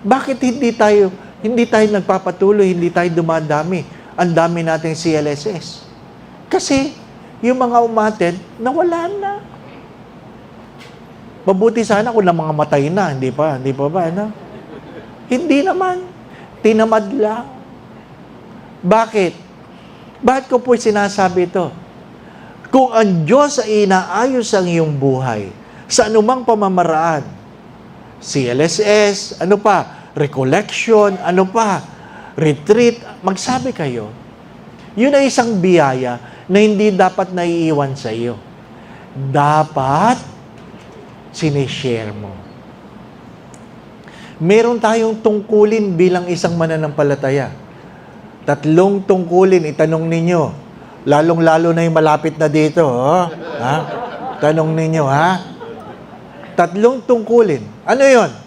Bakit hindi tayo nagpapatuloy, hindi tayo dumadami? Ang dami nating CLSS. Kasi, yung mga umattend, nawala na. Mabuti sana kung na mga matay na, hindi pa ba, ano? Hindi naman. Tinamad lang. Bakit? Bakit ko po sinasabi ito? Kung ang Diyos ay inaayos ang iyong buhay, sa anumang pamamaraan, CLSS, ano pa, recollection, ano pa, retreat, magsabi kayo, yun ay isang biyaya na hindi dapat naiiwan sa iyo. Dapat sinishare mo. Meron tayong tungkulin bilang isang mananampalataya. 3 tungkulin, itanong ninyo. Lalong-lalo na yung malapit na dito. Ha? Tanong ninyo, ha? 3 tungkulin. Ano yon?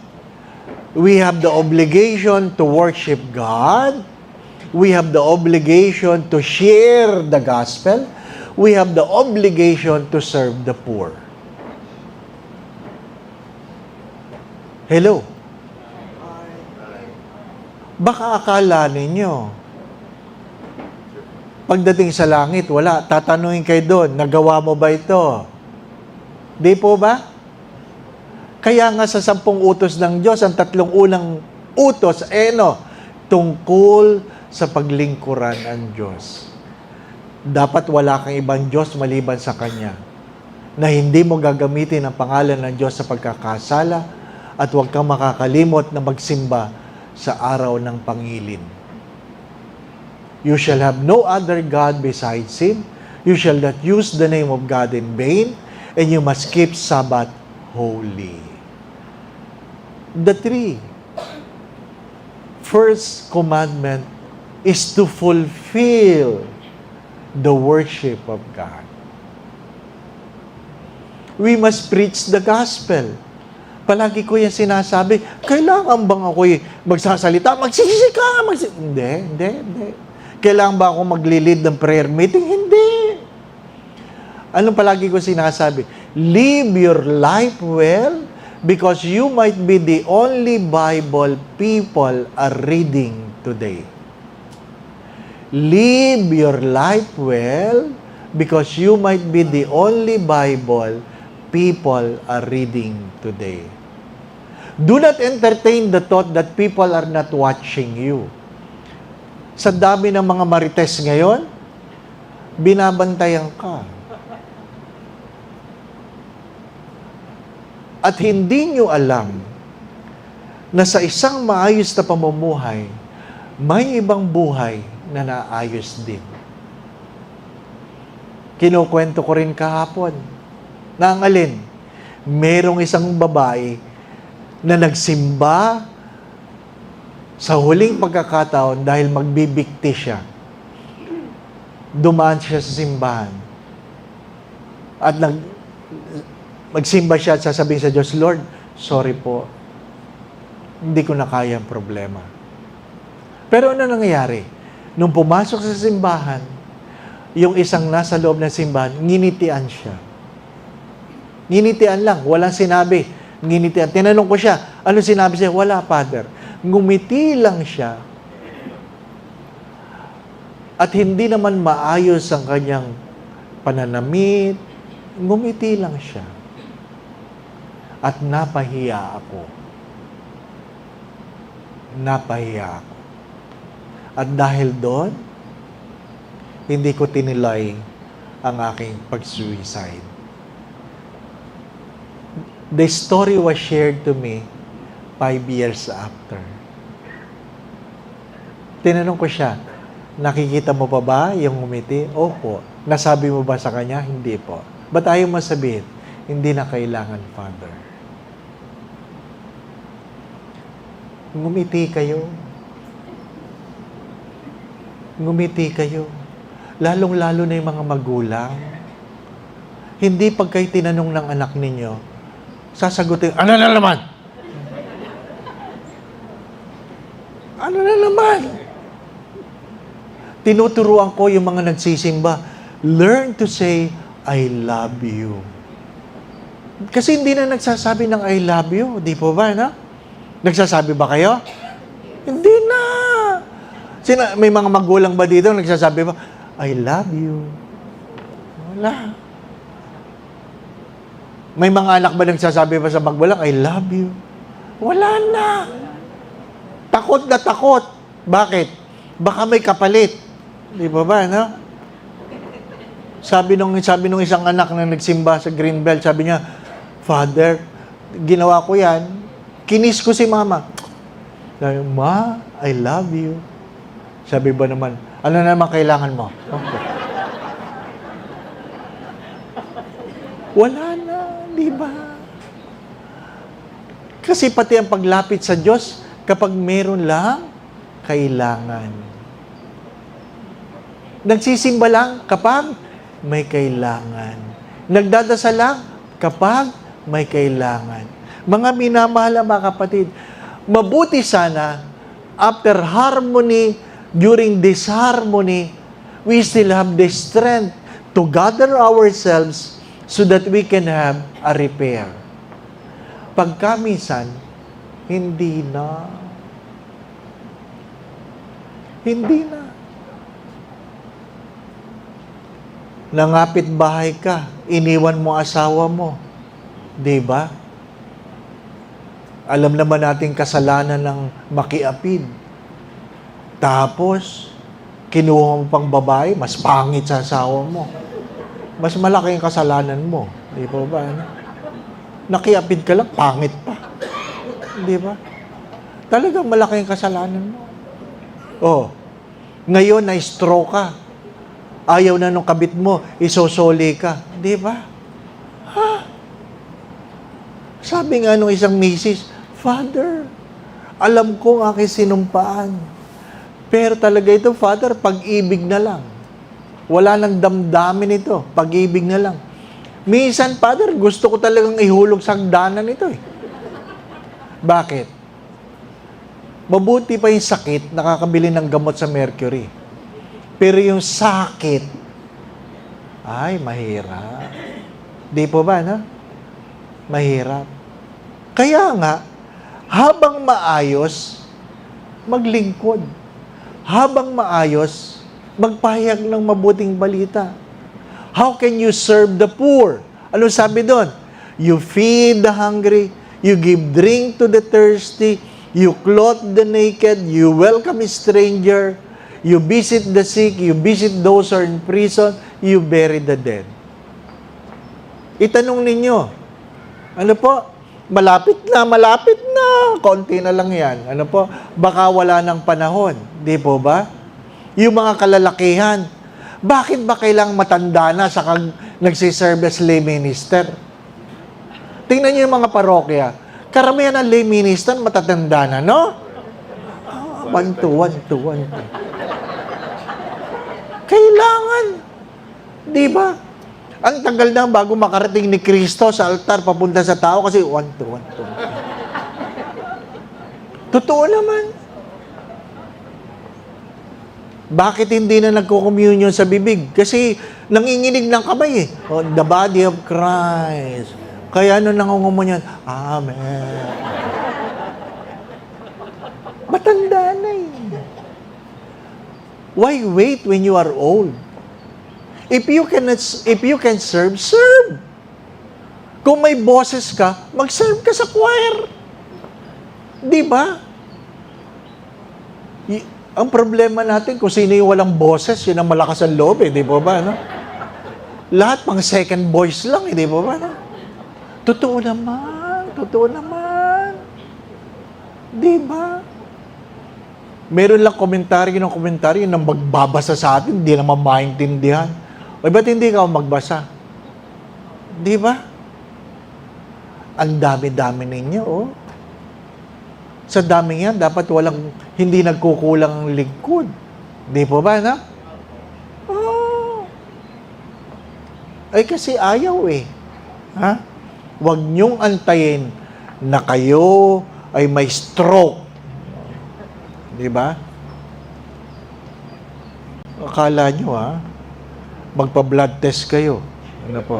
We have the obligation to worship God. We have the obligation to share the gospel. We have the obligation to serve the poor. Hello? Baka akala ninyo, pagdating sa langit, wala. Tatanungin kayo doon, nagawa mo ba ito? Di po ba? Kaya nga sa 10 utos ng Diyos, ang 3 unang utos, tungkol sa paglingkuran ang Diyos. Dapat wala kang ibang Diyos maliban sa Kanya, na hindi mo gagamitin ang pangalan ng Diyos sa pagkakasala at huwag kang makakalimot na magsimba sa araw ng pangilin. You shall have no other God besides Him. You shall not use the name of God in vain, and you must keep Sabbath holy. The 3. First commandment is to fulfill the worship of God. We must preach the gospel. Palagi ko yung sinasabi, kailangan bang ako'y magsasalita? Magsisisi ka! Hindi. Kailangan ba ako magli-lead ng prayer meeting? Hindi. Anong palagi ko sinasabi? Live your life well because you might be the only Bible people are reading today. Live your life well because you might be the only Bible people are reading today. Do not entertain the thought that people are not watching you. Sa dami ng mga marites ngayon, binabantayan ka. At hindi nyo alam na sa isang maayos na pamumuhay, may ibang buhay na naayos din. Kinukwento ko rin kahapon na ang alin, merong isang babae na nagsimba sa huling pagkakataon dahil magbibikti siya. Dumaan siya sa simbahan. At magsimba siya at sasabihin sa Diyos, Lord, sorry po, hindi ko na kaya ang problema. Pero ano nangyayari? Nung pumasok sa simbahan, yung isang nasa loob ng simbahan, nginitian siya. Nginitian lang, walang sinabi. Nginitian. Tinanong ko siya, ano sinabi siya? Wala, Father. Ngumiti lang siya. At hindi naman maayos ang kanyang pananamit. Ngumiti lang siya. At napahiya ako. Napahiya ako. At dahil doon, hindi ko tinilay ang aking pag-suicide. The story was shared to me 5 years after. Tinanong ko siya, nakikita mo pa ba yung ngumiti? Opo. Nasabi mo ba sa kanya? Hindi po. Ba't ayaw mo sabihin? Hindi na kailangan, Father. Ngumiti kayo. Ngumiti kayo. Lalong-lalo na yung mga magulang. Hindi pag kayo tinanong ng anak ninyo, sasagutin, ano na naman? Ano na naman? Tinuturuan ko yung mga nagsisimba, learn to say, I love you. Kasi hindi na nagsasabi ng I love you. Di po ba, no? Nagsasabi ba kayo? Hindi na. May mga magulang ba dito nagsasabi ba, I love you? Wala. May mga anak ba nagsasabi pa sa magulang, I love you? Wala na. Takot na takot. Bakit? Baka may kapalit. Di ba, no? Sabi nung isang anak na nagsimba sa Greenbelt, sabi niya, Father, ginawa ko yan. Kinis ko si Mama. Sabi, Ma, I love you. Sabi ba naman, ano naman kailangan mo? Okay. Wala na, di ba? Kasi pati ang paglapit sa Diyos, kapag meron lang, kailangan. Nagsisimba lang kapag may kailangan. Nagdadasal lang kapag may kailangan. Mga minamahal mga kapatid, mabuti sana, after harmony, during this harmony, we still have the strength to gather ourselves so that we can have a repair. Pagkamisan, hindi na. Hindi na. Nangapit bahay ka, iniwan mo asawa mo. Diba? Alam naman natin kasalanan ng makiapid. Tapos, kinuha mo pang babae, mas pangit sa asawa mo. Mas malaki ang kasalanan mo. Di ba ba? Nakiapid ka lang, pangit pa. Di ba? Talagang malaki ang kasalanan mo. Oh, ngayon na-stroke ka. Ayaw na nung kabit mo, isosoli ka. Di ba? Ha? Sabi nga nung isang misis, Father, alam ko ang aking sinumpaan. Pero talaga ito, Father, pag-ibig na lang. Wala nang damdamin ito. Pag-ibig na lang. Minsan, Father, gusto ko talagang ihulog sa hagdanan ito eh. Bakit? Mabuti pa yung sakit, nakakabili ng gamot sa Mercury. Pero yung sakit, ay, mahirap. Di po ba, no? Mahirap. Kaya nga, habang maayos, maglingkod. Habang maayos, magpahayag ng mabuting balita. How can you serve the poor? Ano sabi doon? You feed the hungry, you give drink to the thirsty, you clothe the naked, you welcome a stranger, you visit the sick, you visit those who are in prison, you bury the dead. Itanong ninyo, ano po? Malapit na, konti na lang yan. Ano po? Baka wala ng panahon. Di po ba? Yung mga kalalakihan, bakit ba kailangang matanda na sa nagsiserve as lay minister? Tingnan niyo yung mga parokya. Karamihan ng lay minister, matatanda na, no? One, two. Kailangan. Di ba? Ang tagal na bago makarating ni Kristo sa altar papunta sa tao kasi one, two. Totoo naman. Bakit hindi na nagko-communion sa bibig? Kasi nanginginig ng kamay eh. Oh, the body of Christ. Kaya ano nangungumunyan? Amen. Matanda na eh. Why wait when you are old? If you can serve, serve. Kung may boses ka, mag-serve ka sa choir. Di ba? Ang problema natin, kung sino yung walang boses, yun ang malakas ang loob, di ba ba? No? Lahat pang second voice lang, di ba ba? No? Totoo naman. Di ba? Meron lang komentaryo nang magbabasa sa atin, hindi naman maintindihan. O ba't hindi ka magbasa? Di ba? Ang dami-dami ninyo, oh. Sa dami yan, dapat hindi nagkukulang ang lingkod. Di po ba, na? Oh. Ay, kasi ayaw eh. Ha? Huwag niyong antayin na kayo ay may stroke. Di ba? Akala nyo, ha? Magpa-blood test kayo. Ano po?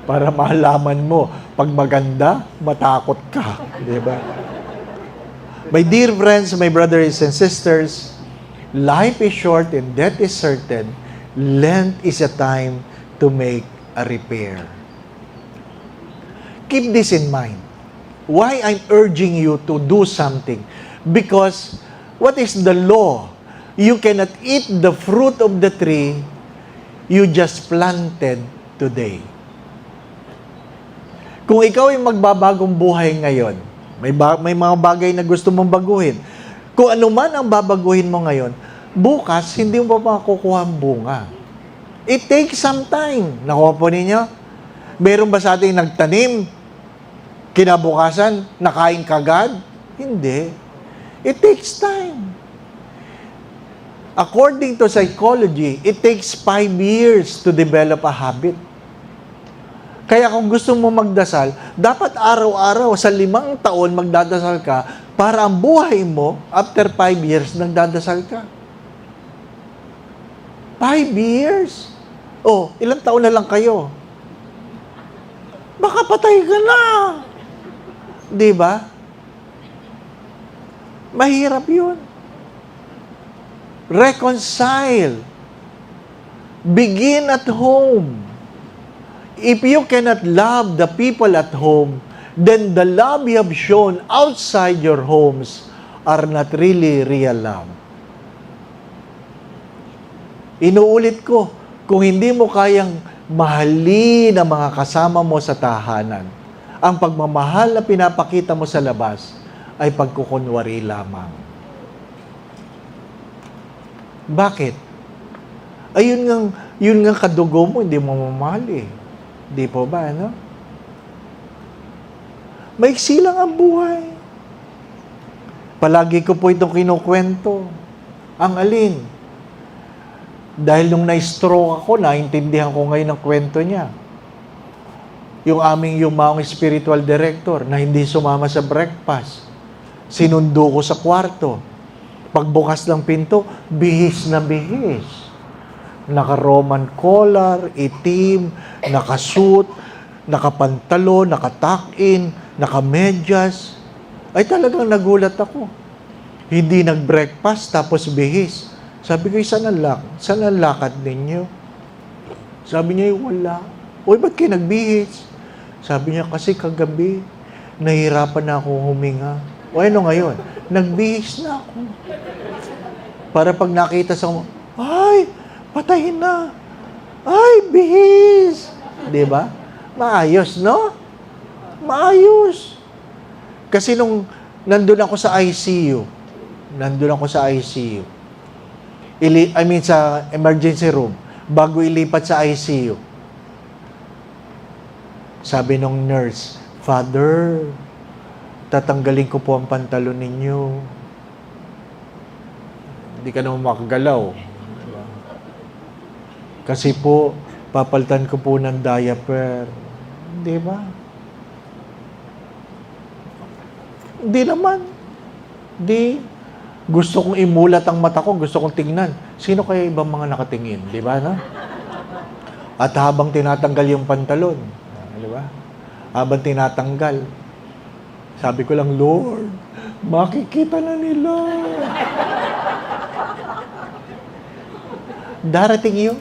Para malaman mo, pag maganda, matakot ka. Di ba? My dear friends, my brothers and sisters, life is short and death is certain. Lent is a time to make a repair. Keep this in mind. Why I'm urging you to do something? Because what is the law? You cannot eat the fruit of the tree you just planted today. Kung ikaw ay magbabagong buhay ngayon, may mga bagay na gusto mong baguhin. Kung ano man ang babaguhin mo ngayon, bukas, hindi mo pa makukuha ang bunga. It takes some time. Nakuha po ninyo? Meron ba sa ating nagtanim? Kinabukasan, nakain kagad? Hindi. It takes time. According to psychology, it takes 5 years to develop a habit. Kaya kung gusto mo magdasal, dapat araw-araw sa 5 taon magdadasal ka para ang buhay mo, after 5 years, nagdadasal ka. 5 years? Oh, ilang taon na lang kayo? Baka patay ka na. Di ba? Mahirap yun. Reconcile. Begin at home. If you cannot love the people at home, then the love you have shown outside your homes are not really real love. Inuulit ko, kung hindi mo kayang mahalin ang mga kasama mo sa tahanan, ang pagmamahal na pinapakita mo sa labas ay pagkukunwari lamang. Bakit? Ayun nga kadugo mo, hindi mo mamahal eh. Di po ba, ano? Maiksi lang ang buhay. Palagi ko po itong kinukwento. Ang alin? Dahil nung na-stroke ako, naintindihan ko ngayon ang kwento niya. Yung aming yumaong spiritual director na hindi sumama sa breakfast. Sinundo ko sa kwarto. Pagbukas ng pinto, bihis na bihis. Naka-Roman collar, itim, nakasuit, nakapantalo, nakatuck-in, nakamedyas. Ay talagang nagulat ako. Hindi nag-breakfast, tapos bihis. Sabi ko, saan ang lakad ninyo? Sabi niya, wala. Uy, ba't kayo nagbihis? Sabi niya, kasi kagabi, nahirapan na akong huminga. O ano ngayon? Nagbihis na ako. Para pag nakita sa ay, patay na. Ay, bihis. Diba? Maayos, no? Maayos. Kasi nung nandun ako sa ICU, sa emergency room, bago ilipat sa ICU, sabi nung nurse, Father, tatanggalin ko po ang pantalon ninyo. Hindi ka naman makagalaw. Kasi po, papalitan ko po ng diaper. Di ba? Hindi naman. Gusto kong imulat ang mata ko, gusto kong tingnan. Sino kaya ibang mga nakatingin? Di ba, no? At habang tinatanggal yung pantalon, di ba? Habang tinatanggal, sabi ko lang, Lord, makikita na nila. Darating yun.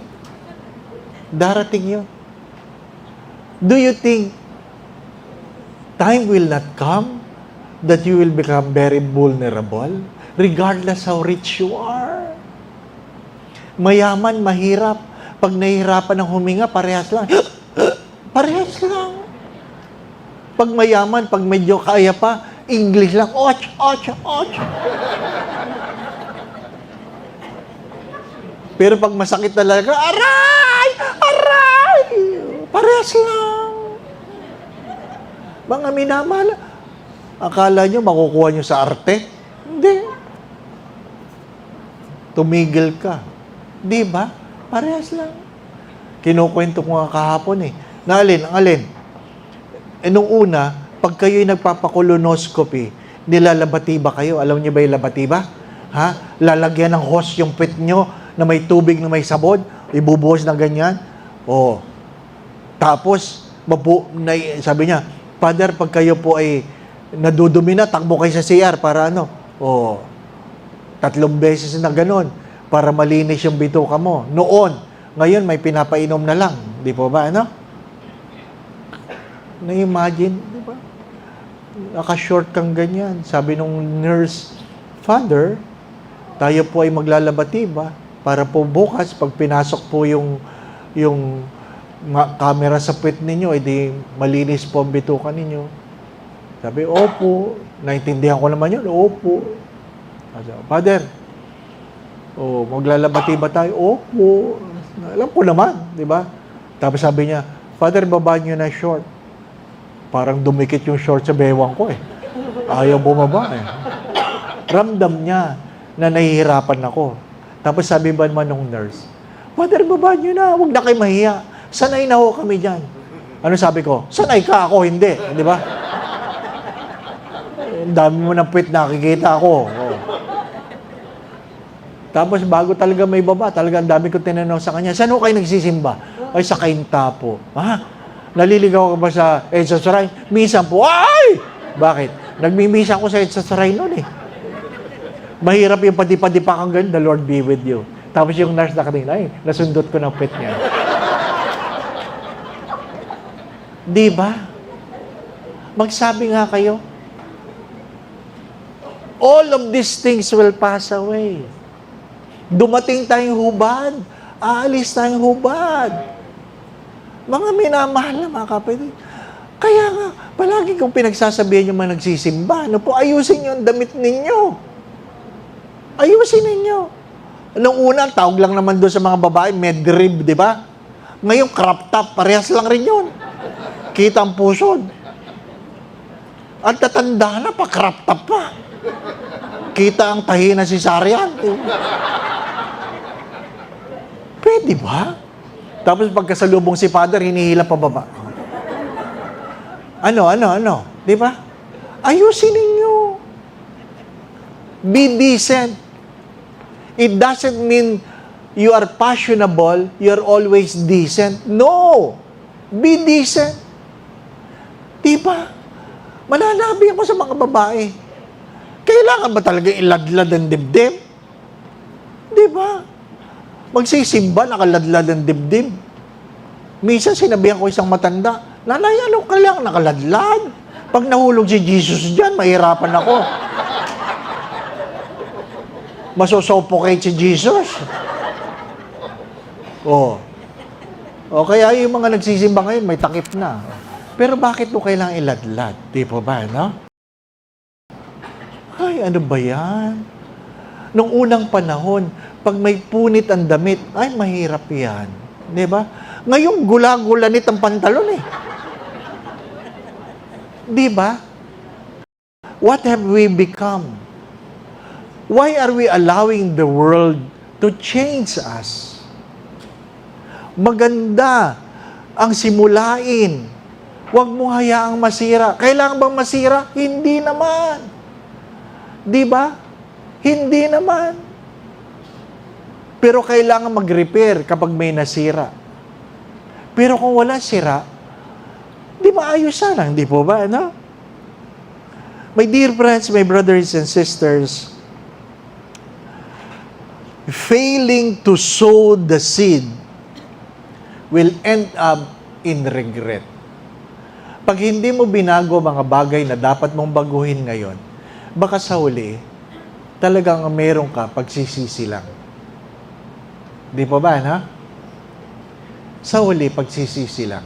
Darating yun. Do you think time will not come that you will become very vulnerable? Regardless how rich you are. Mayaman, mahirap. Pag nahihirapan ng huminga, parehas lang. Parehas lang. Pag mayaman, pag medyo kaya pa, English lang. Och, och, och. Pero pag masakit talaga, aray! Aray! Parehas lang. Mga minamahal, akala nyo makukuha nyo sa arte? Hindi. Tumigil ka. Di ba? Parehas lang. Kinukwento ko nga kahapon Na alin? Nung una, pag kayo'y nagpapakolonoscopy, nilalabati ba kayo? Alam niyo ba yung labati ba? Ha? Lalagyan ng hose yung pit nyo na may tubig na may sabon? Ibubuhos na ganyan? O. Tapos, sabi niya, Father, pag kayo po ay nadudumi na, takbo kayo sa CR para ano? O. 3 beses na ganon para malinis yung bituka mo. Noon, ngayon may pinapainom na lang. Di po ba, ano? Na-imagine, di ba? Naka-short kang ganyan. Sabi nung nurse, Father, tayo po ay maglalabati ba? Para po bukas, pag pinasok po yung camera sa puwet ninyo, edi malinis po ang bituka ninyo. Sabi, opo. Naintindihan ko naman yun, opo. Father, maglalabati ba tayo? Opo. Alam ko naman, di ba? Tapos sabi niya, Father, babaan niyo na short. Parang dumikit yung short sa bewang ko Ayaw bumaba Ramdam niya na nahihirapan ako. Tapos sabi ba naman nung nurse, Father, babaan niyo na, huwag na kayo mahiya. Sanay na ho kami dyan. Ano sabi ko? Sanay ka, ako hindi. Di ba? Ang dami mo ng puwit nakikita ako. Tapos bago talaga may baba, talaga ang dami ko tinanong sa kanya, saan ho kayo nagsisimba? Ay, sa Kainta po. Ha? Naliligaw ka ba sa Edsa Saray? Minsan po, ay! Bakit? Nagmimisa ako sa Edsa Saray noon Mahirap yung padipa-dipa kang ganun, the Lord be with you. Tapos yung nurse nakatingin, ay, nasundot ko ng pet niya. Di ba? Magsabi nga kayo, all of these things will pass away. Dumating tayong hubad. Aalis tayong hubad. Mga minamahal na mga kapatid. Kaya nga, palagi kong pinagsasabihan yung mga nagsisimba, ayusin nyo ang damit ninyo. Ayusin ninyo. Nung una, tawag lang naman doon sa mga babae, midrib, di ba? Ngayon, crop top, parehas lang rin yun. Kita ang pusod. At tatanda na pa, crop top pa. Kita ang tahi na cesarean. Pwede ba? Tapos pagkasalubong si Father, hinihila pababa. Ano? Di ba? Ayusin ninyo. Be decent. It doesn't mean you are fashionable, you're always decent. No! Be decent. Di ba? Mananabi ako sa mga babae. Kailangan ba talaga iladlad ang dibdib? Di ba? Magsisimba, nakaladlad ang dibdib. Minsan sinabihan ko isang matanda, Nanay, ano ka lang, nakaladlad? Pag nahulog si Jesus dyan, mahirapan ako. Masosuffocate si Jesus. O kaya yung mga nagsisimba ngayon, may takip na. Pero bakit mo kailangang iladlad? Di po ba, no? Ay, ano ba yan? Nung unang panahon, pag may punit ang damit, ay, mahirap yan. Di ba? Ngayon, gula-gulanit ang pantalon eh. Di ba? What have we become? Why are we allowing the world to change us? Maganda ang simulain. Huwag mo hayaang masira. Kailangan bang masira? Hindi naman. Di ba? Hindi naman. Pero kailangan mag-repair kapag may nasira. Pero kung wala sira, di maayos lang, di po ba? No? My dear friends, my brothers and sisters, failing to sow the seed will end up in regret. Pag hindi mo binago mga bagay na dapat mong baguhin ngayon, baka sa huli, talagang meron ka pagsisisi lang. Di po ba, na? Sa huli, pagsisisi lang.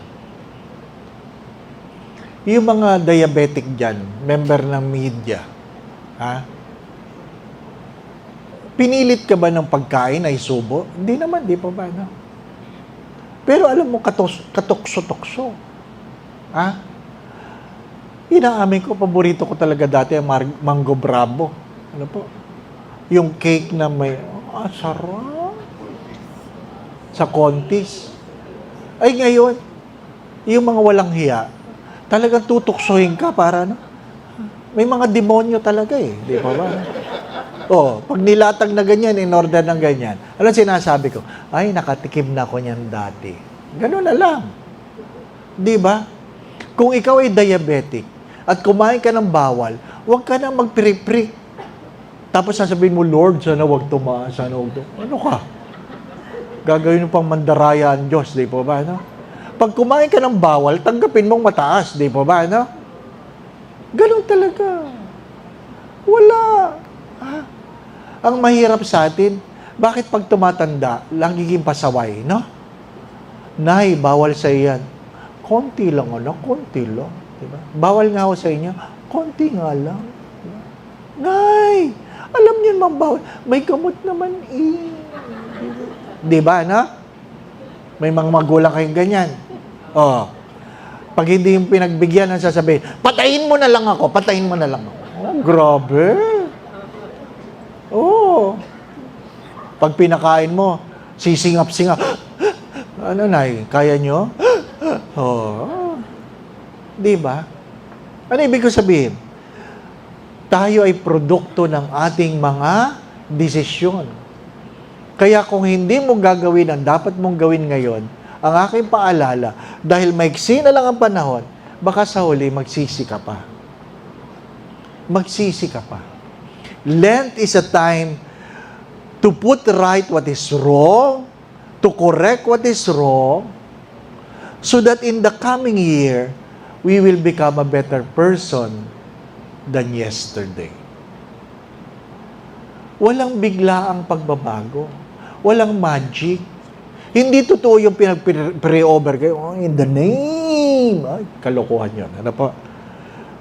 Yung mga diabetic dyan, member ng media, ha? Pinilit ka ba ng pagkain ay subo? Hindi naman, di pa ba, no? Pero alam mo, katukso-tukso. Ha? Inaamin ko, paborito ko talaga dati ang mango bravo. Ano po? Yung cake na may, sarap. Sa Contis. Ay, ngayon, yung mga walang hiya, talagang tutuksohin ka para, no? May mga demonyo talaga eh. Di pa ba? Pag nilatag na ganyan, in order ng ganyan, alam sinasabi ko, ay, nakatikim na ko niyan dati. Ganun na lang. Di ba? Kung ikaw ay diabetic at kumain ka ng bawal, huwag ka na magprik-prik. Tapos sasabihin mo, Lord, sana huwag tumaas, sana huwag tumaas. Ano ka? Gagawin mo pang mandaraya ang Diyos, di po ba? No? Pag kumain ka ng bawal, tanggapin mong mataas, di po ba? No? Ganun talaga. Wala. Ang mahirap sa atin, bakit pag tumatanda, lagiging pasaway, no? Nay, bawal sa iyan. Konti lang, anak, konti lang. Diba? Bawal nga ako sa inyo, konti nga lang. Diba? Nay, alam niyo naman bawal. May gamot naman eh. Diba, no? May mga magulang kayong ganyan. Pag hindi yung pinagbigyan, ang sasabihin, patayin mo na lang ako, patayin mo na lang ako. Grabe. Pag pinakain mo, sisingap-singap. Ano, Nay? Kaya nyo? Di ba? Ano ibig ko sabihin? Tayo ay produkto ng ating mga desisyon. Kaya kung hindi mo gagawin ang dapat mong gawin ngayon, ang aking paalala, dahil maiksi na lang ang panahon, baka sa huli magsisi ka pa. Magsisi ka pa. Lent is a time to put right what is wrong, to correct what is wrong, so that in the coming year, we will become a better person than yesterday. Walang bigla ang pagbabago. Walang magic. Hindi totoo yung pinag-pre-over kayo. In the name. Ay, kalokohan yun. Ano po?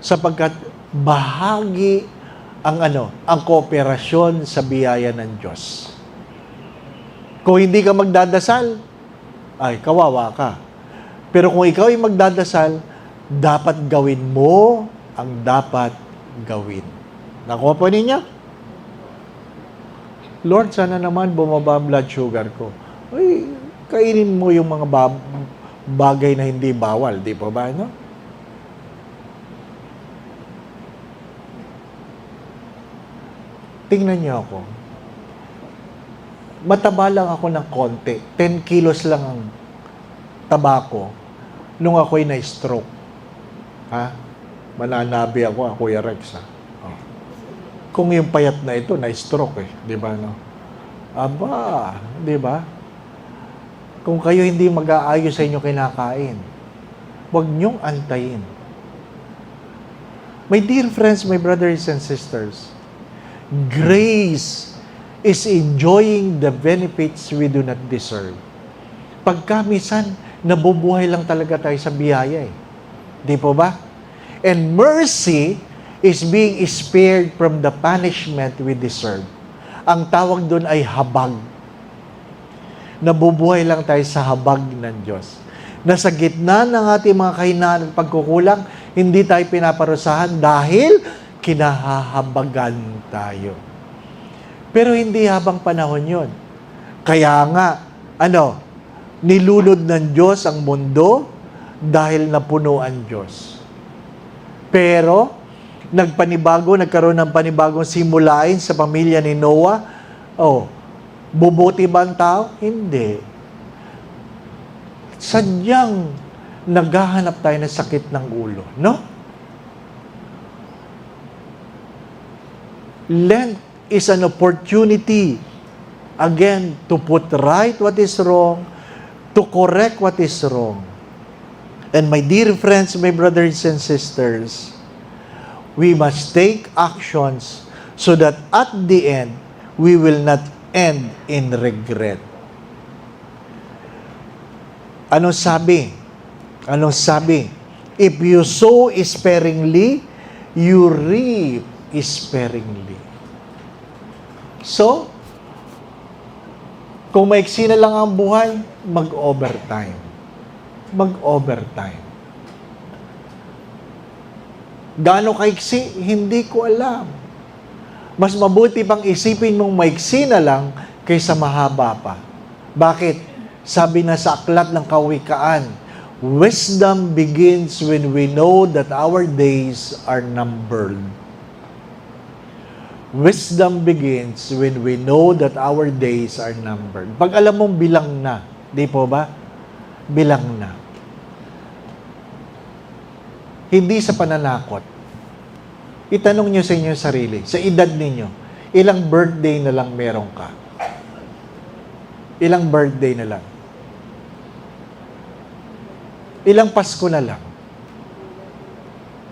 Sapagkat bahagi ang kooperasyon sa biyaya ng Diyos. Kung hindi ka magdadasal, ay, kawawa ka. Pero kung ikaw ay magdadasal, dapat gawin mo ang dapat gawin. Nakuha po ninyo? Lord, sana naman bumaba ang blood sugar ko. Ay, kainin mo yung mga bagay na hindi bawal, di po ba, no? Tingnan niyo ako. Mataba lang ako ng konti. 10 kilos lang ang taba ko nung ako'y na-stroke. Ha? Mananabi ako, Kuya Rex, ha? Oh. Kung yung payat na ito, na-stroke eh. Di ba, no? Aba, di ba? Kung kayo hindi mag-aayos sa inyo kinakain, huwag niyong antayin. My dear friends, my brothers and sisters, grace is enjoying the benefits we do not deserve. Pagka minsan, nabubuhay lang talaga tayo sa biyaya eh. Di po ba? And mercy is being spared from the punishment we deserve. Ang tawag doon ay habag. Nabubuhay lang tayo sa habag ng Diyos. Na sa gitna ng ating mga kahinaan at pagkukulang, hindi tayo pinaparusahan dahil kinahahabagan tayo. Pero hindi habang panahon yon. Kaya nga, nilunod ng Diyos ang mundo dahil napuno ang Diyos. Pero, nagkaroon ng panibagong simulain sa pamilya ni Noah. Bubuti ba ang tao? Hindi. Sadyang naghahanap tayo ng sakit ng ulo, no? Lent is an opportunity, again, to put right what is wrong, to correct what is wrong. And my dear friends, my brothers and sisters, we must take actions so that at the end, we will not end in regret. Anong sabi? If you sow sparingly, you reap sparingly. So, kung maiksi na lang ang buhay, mag-overtime. Mag-overtime. Gaano kaiksi? Hindi ko alam. Mas mabuti pang isipin mong maiksi na lang kaysa mahaba pa. Bakit? Sabi na sa aklat ng Kawikaan, wisdom begins when we know that our days are numbered. Wisdom begins when we know that our days are numbered. Pag alam mong bilang na, di po ba? Bilang na. Hindi sa pananakot. Itanong nyo sa inyong sarili, sa edad ninyo, ilang birthday na lang meron ka? Ilang birthday na lang? Ilang Pasko na lang?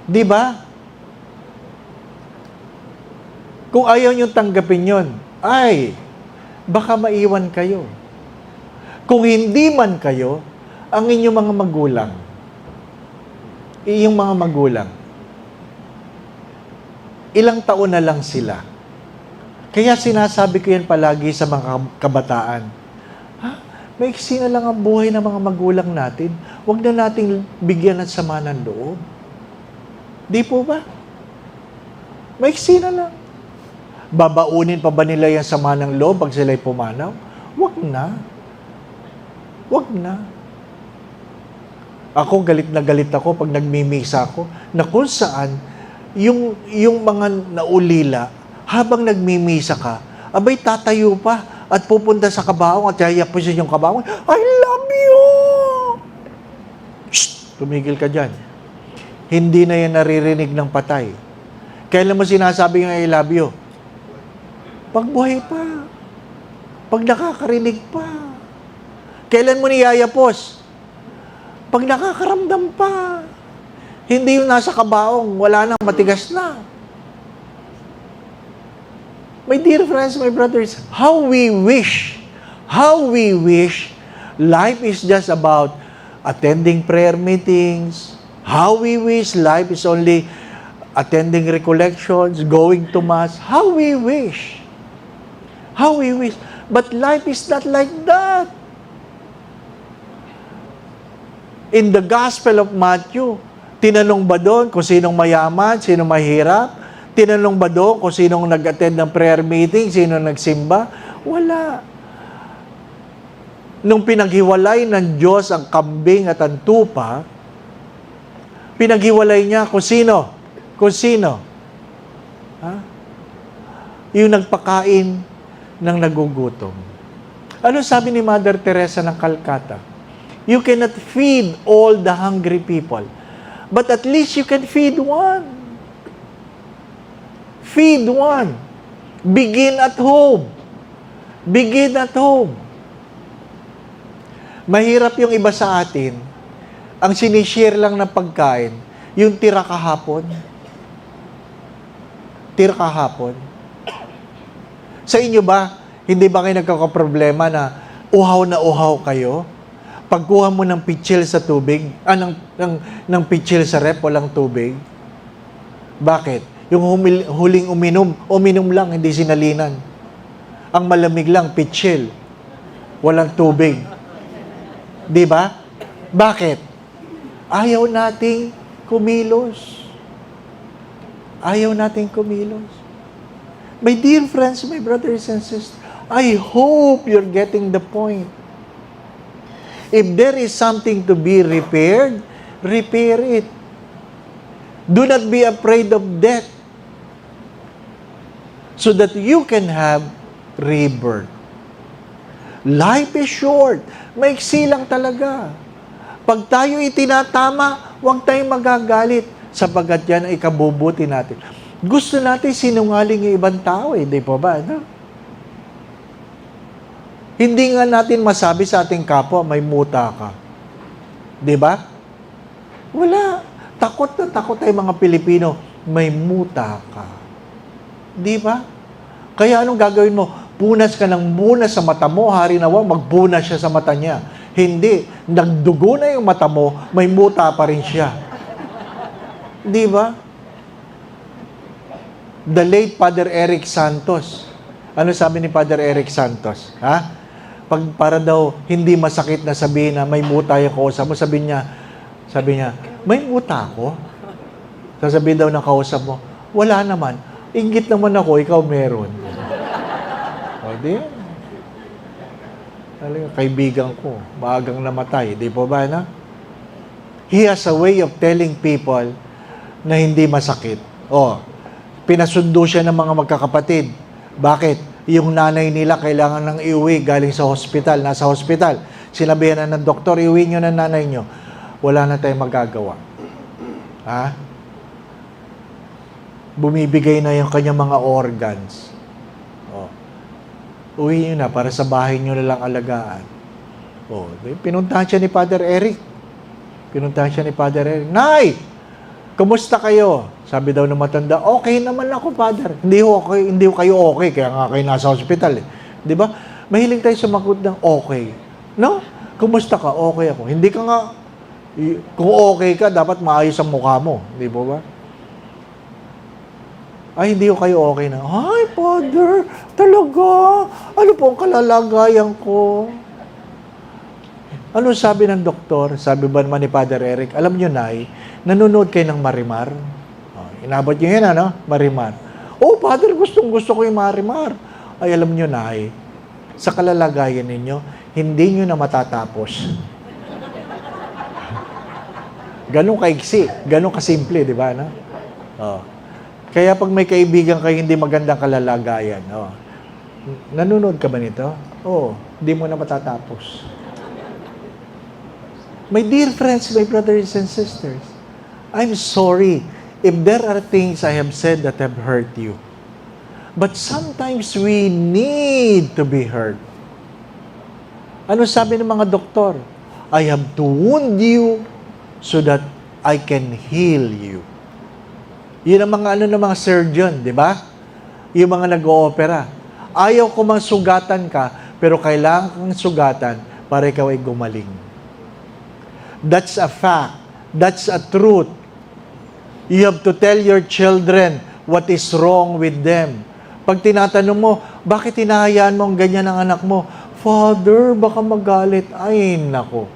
Di ba? Kung ayaw nyo tanggapin yon, baka maiwan kayo. Kung hindi man kayo, ang inyong mga magulang, ilang taon na lang sila. Kaya sinasabi ko yan palagi sa mga kabataan, maiksi na lang ang buhay ng mga magulang natin. Huwag na nating bigyan ng sama ng loob. Di po ba? Maiksi na lang. Babaunin pa ba nila yung sama ng loob pag sila'y pumanaw? Huwag na. Huwag na. Ako, galit na galit ako pag nagmimisa ako, na kung saan, yung mga naulila, habang nagmimisa ka, abay tatayo pa at pupunta sa kabaong at yayapusin yung kabaong, I love you! Shh! Tumigil ka dyan. Hindi na yan naririnig ng patay. Kailan mo sinasabi yung I love you? Pag buhay pa. Pag nakakarinig pa. Kailan mo niyayapos? Pag nakakaramdam pa. Hindi yung nasa kabaong, wala nang matigas na. My dear friends, my brothers, how we wish life is just about attending prayer meetings. How we wish life is only attending recollections, going to Mass. How we wish. But life is not like that. In the Gospel of Matthew, tinanong ba doon kung sinong mayaman, sinong mahirap? Tinanong ba doon kung sinong nag-attend ng prayer meeting, sino nagsimba? Wala. Nung pinaghiwalay ng Diyos ang kambing at ang tupa, pinaghiwalay niya kung sino? Kung sino? Ha? Yung nagpakain ng nagugutom. Ano sabi ni Mother Teresa ng Calcutta? You cannot feed all the hungry people, but at least you can feed one. Feed one. Begin at home. Begin at home. Mahirap yung iba sa atin, ang sinishare lang ng pagkain, yung tira kahapon. Tira kahapon. Sa inyo ba, hindi ba kayo nagkakaproblema na uhaw kayo? Pagkuha mo ng pitsil sa tubig, ng pitsil sa rep, walang tubig. Bakit? Yung huling uminom lang, hindi sinalinan. Ang malamig lang, pitsil. Walang tubig. Di ba? Bakit? Ayaw nating kumilos. Ayaw nating kumilos. My dear friends, my brothers and sisters, I hope you're getting the point. If there is something to be repaired, repair it. Do not be afraid of death, so that you can have rebirth. Life is short. Maiksi lang talaga. Pag tayo itinatama, huwag tayong magagalit, sapagkat yan ay kabubuti natin. Gusto natin sinungaling yung ibang tao, di po ba? No? Hindi nga natin masabi sa ating kapwa, may muta ka. Di ba? Wala. Takot na takot tayo mga Pilipino, may muta ka. Di ba? Kaya anong gagawin mo? Punas ka ng bunas sa mata mo, hari nawa, magbunas siya sa mata niya. Hindi. Nagdugo na yung mata mo, may muta pa rin siya. Di ba? The late Father Eric Santos. Ano sabi ni Father Eric Santos? Ha? Para daw hindi masakit na sabihin na may muta yung kausap mo, sabi niya, may muta ako? Sasabihin daw ng kausap mo, wala naman. Inggit naman ako, ikaw meron. O di, kaibigan ko, maagang namatay. Di po ba na? He has a way of telling people na hindi masakit. Pinasundo siya ng mga magkakapatid. Bakit? Yung nanay nila kailangan nang iuwi galing sa hospital, nasa hospital. Sinabihan na ng doktor, iuwi nyo na nanay nyo. Wala na tayong magagawa. Ha? Bumibigay na yung kanyang mga organs. Uwi nyo na para sa bahay nyo na lang alagaan. Pinuntahan siya ni Father Eric. Nay! Kumusta kayo? Sabi daw ng matanda, okay naman ako, Father. Hindi ko kayo okay, kaya nga kayo nasa hospital. Di ba? Mahiling tayo sumagot ng okay. No? Kumusta ka? Okay ako. Hindi ka nga, kung okay ka, dapat maayos ang mukha mo. Di ba? Ay, hindi ko kayo okay na. Ay, Father, talaga? Ano po ang kalalagayan ko? Ano sabi ng doktor? Sabi ba naman ni Father Eric, alam nyo, Nay, nanonood kayo ng Marimar? Inabot nyo yun, Marimar. Father, gustong-gusto ko yung Marimar. Ay, alam nyo, Nay, sa kalalagayan ninyo, hindi nyo na matatapos. Ganun kaiksi, ganun kasimple, di ba? No? Kaya pag may kaibigan kayo hindi magandang kalalagayan, nanonood ka ba nito? Hindi mo na matatapos. My dear friends, my brothers and sisters, I'm sorry if there are things I have said that have hurt you. But sometimes we need to be hurt. Ano sabi ng mga doktor? I have to wound you so that I can heal you. Yun ang mga ng mga surgeon, di ba? Yung mga nag-oopera. Ayaw ko mang sugatan ka, pero kailangan kang sugatan para ikaw ay gumaling. That's a fact. That's a truth. You have to tell your children what is wrong with them. Pag tinatanong mo, bakit hinahayaan mo ang ganyan ng anak mo? Father, baka magalit. Ay, nako.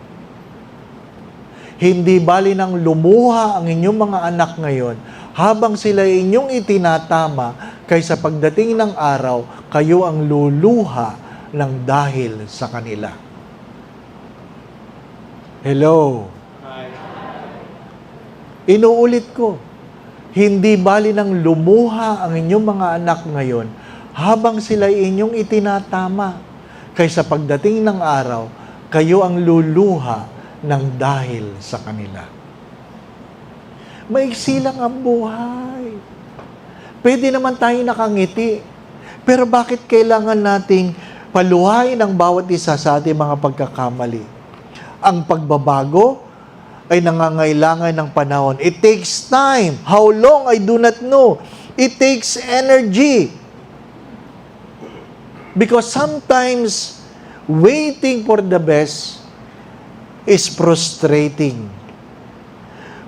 Hindi bali nang lumuha ang inyong mga anak ngayon, habang sila inyong itinatama, kaysa pagdating ng araw, kayo ang luluha ng dahil sa kanila. Hello? Inuulit ko, hindi bali nang lumuha ang inyong mga anak ngayon habang sila inyong itinatama, kaysa pagdating ng araw, kayo ang luluha ng dahil sa kanila. Maiksi lang ang buhay. Pwede naman tayo nakangiti. Pero bakit kailangan nating paluhain ang bawat isa sa ating mga pagkakamali? Ang pagbabago ay nangangailangan ng panahon. It takes time. How long, I do not know. It takes energy. Because sometimes, waiting for the best is frustrating.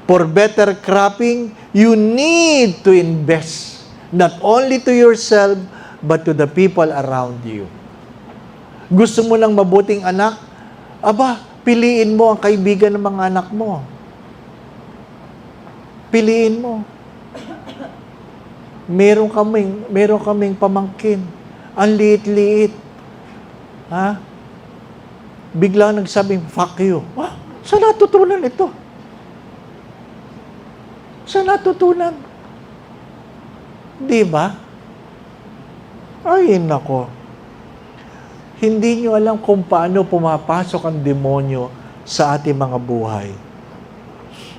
For better cropping, you need to invest. Not only to yourself, but to the people around you. Gusto mo ng mabuting anak? Aba, piliin mo ang kaibigan ng mga anak mo. Piliin mo. Meron kaming pamangkin. Ang liit-liit. Ha? Bigla nagsabing, fuck you. Saan natutunan ito? Saan natutunan? Di ba? Ay, nako. Hindi nyo alam kung paano pumapasok ang demonyo sa ating mga buhay.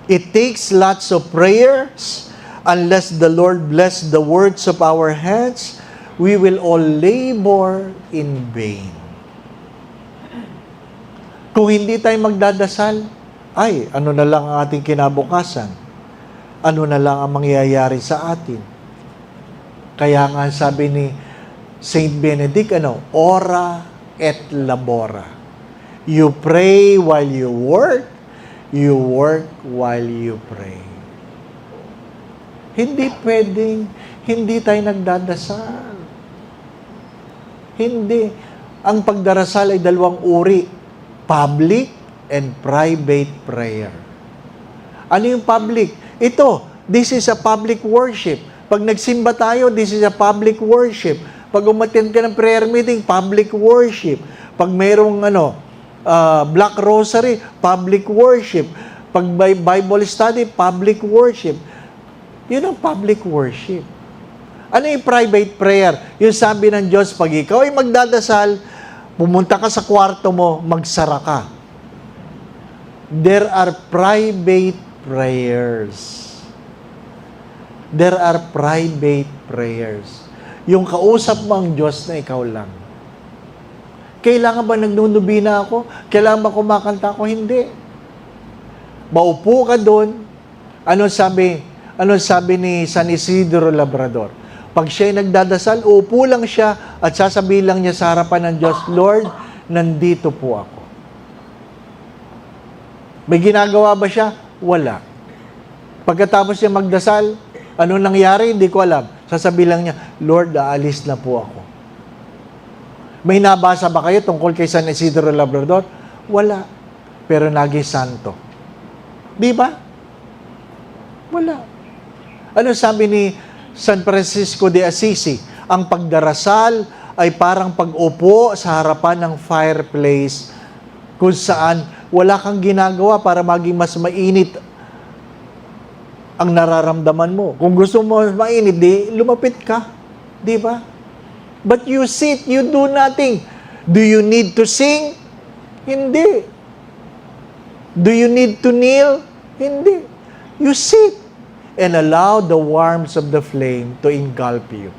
It takes lots of prayers. Unless the Lord bless the words of our hands, we will all labor in vain. Kung hindi tayo magdadasal, ay, ano na lang ang ating kinabukasan? Ano na lang ang mangyayari sa atin? Kaya nga sabi ni Saint Benedict, ora et labora. You pray while you work while you pray. Hindi pwedeng, hindi tayo nagdadasal. Hindi. Ang pagdarasal ay dalawang uri, public and private prayer. Ano yung public? Ito, this is a public worship. Pag nagsimba tayo, this is a public worship. Pag umattend ka ng prayer meeting, public worship. Pag mayroong Black Rosary, public worship. Pag Bible study, public worship. Yun ang public worship. Ano yung private prayer? Yung sabi ng Diyos, pag ikaw ay magdadasal, pumunta ka sa kwarto mo, magsara ka. There are private prayers. There are private prayers. Yung kausap mo ang Diyos na ikaw lang. Kailangan ba nagnunubina ako? Kailangan ba kumakanta ako? Hindi. Maupo ka doon. Ano sabi ni San Isidro Labrador? Pag siya'y nagdadasal, uupo lang siya at sasabihin lang niya sa harapan ng Diyos, Lord, nandito po ako. May ginagawa ba siya? Wala. Pagkatapos niya magdasal, ano nangyari? Hindi ko alam. Sasabihin lang niya, Lord, aalis na po ako. May nabasa ba kayo tungkol kay San Isidro Labrador? Wala. Pero naging santo. Di ba? Wala. Ano sabi ni San Francisco de Assisi? Ang pagdarasal ay parang pag-upo sa harapan ng fireplace kung saan wala kang ginagawa para maging mas mainit ang nararamdaman mo. Kung gusto mo mainit, di lumapit ka. Di ba? But you sit, you do nothing. Do you need to sing? Hindi. Do you need to kneel? Hindi. You sit and allow the warmth of the flame to engulf you.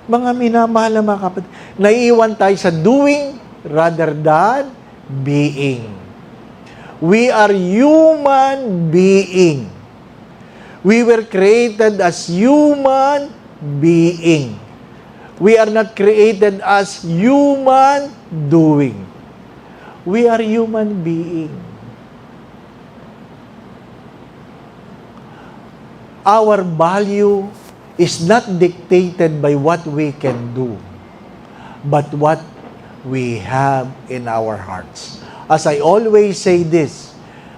Mga minamahal na mga kapatid, naiiwan tayo sa doing rather than being. We are human being. We were created as human being. We are not created as human doing. We are human being. Our value is not dictated by what we can do, but what we have in our hearts. As I always say this,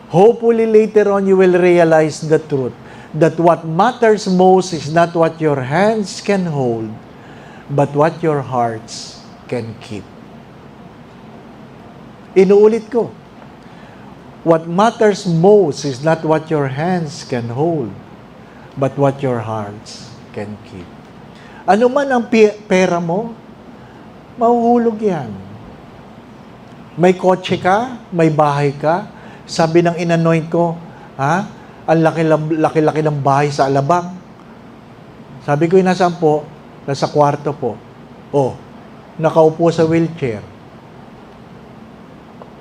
hopefully later on you will realize the truth. that what matters most is not what your hands can hold, but what your hearts can keep. Inuulit ko. What matters most is not what your hands can hold, but what your hearts can keep. Ano man ang pera mo, mahuhulog yan. May kotse ka, may bahay ka, sabi ng inanoint ko, ha? Ang laki-laki ng bahay sa Alabang. Sabi ko, nasaan po? Nasa kwarto po. Oh, nakaupo sa wheelchair.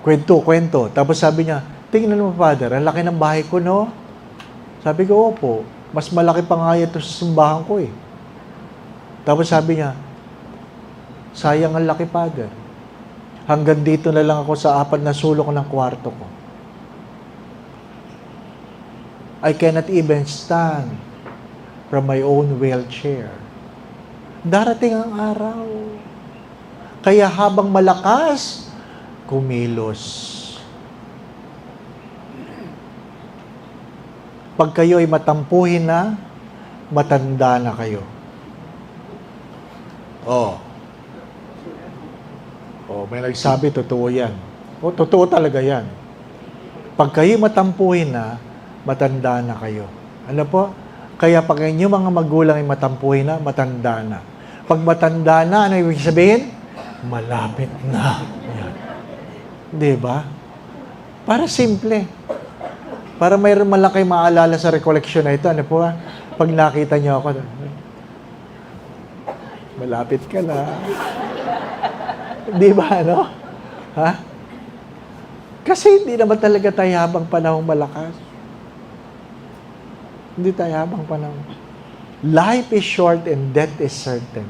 Kwento. Tapos sabi niya, tingnan mo, Father, ang laki ng bahay ko, no? Sabi ko, opo. Mas malaki pa nga ito sa simbahan ko, eh. Tapos sabi niya, sayang ang laki, Father. Hanggang dito na lang ako sa 4 na sulok ng kwarto ko. I cannot even stand from my own wheelchair. Darating ang araw. Kaya habang malakas, kumilos. Pag kayo ay matampuhin na, matanda na kayo. Oh, may nagsabi, totoo yan. Totoo talaga yan. Pag kayo matampuhin na, matanda na kayo. Ano po? Kaya pag inyong mga magulang ay matampuhin na, matanda na. Pag matanda na, ano ibig sabihin? Malapit na. Yan. Diba? Para simple. Para mayroon malaki maalala sa recollection na ito. Ano po? Pag nakita niyo ako, malapit ka na. Di ba, ano? Ha? Kasi hindi naman talaga tayo habang panahong malakas. Hindi tayo habang panahon. Life is short and death is certain.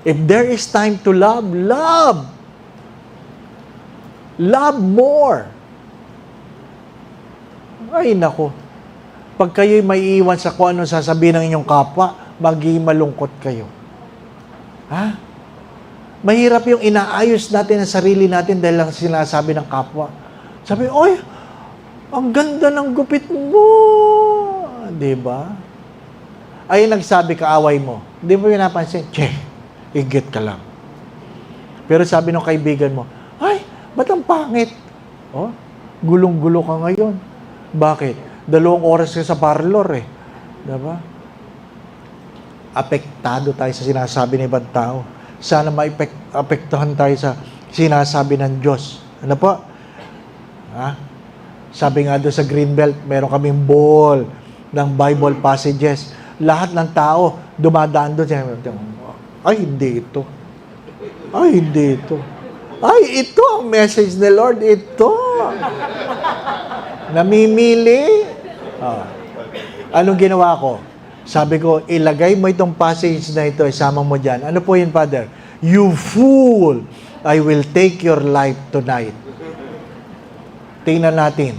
If there is time to love, love! Love more! Ay, nako. Pag kayo'y may iwan sa kung ano sasabihin ng inyong kapwa, magiging malungkot kayo. Ha? Mahirap yung inaayos natin ang sarili natin dahil lang sinasabi ng kapwa. Sabi, oy, ang ganda ng gupit mo. Diba? Ay, nagsabi kaaway mo. Hindi mo yung napansin. Che, igit ka lang. Pero sabi ng kaibigan mo, ay, ba't ang pangit? Oh, gulong-gulo ka ngayon. Bakit? 2 oras ka sa parlor eh. Diba? Apektado tayo sa sinasabi ng ibang tao. Sana maapektuhan tayo sa sinasabi ng Diyos. Ano po? Ha? Sabi nga doon sa Greenbelt, meron kaming ball ng Bible passages. Lahat ng tao dumadaan doon. Ay, hindi ito. Ay, hindi ito. Ay, ito ang message ni Lord. Ito. Namimili. Anong ginawa ko? Sabi ko, ilagay mo itong passage na ito, isama mo dyan. Ano po yun, Father? You fool! I will take your life tonight. Tingnan natin.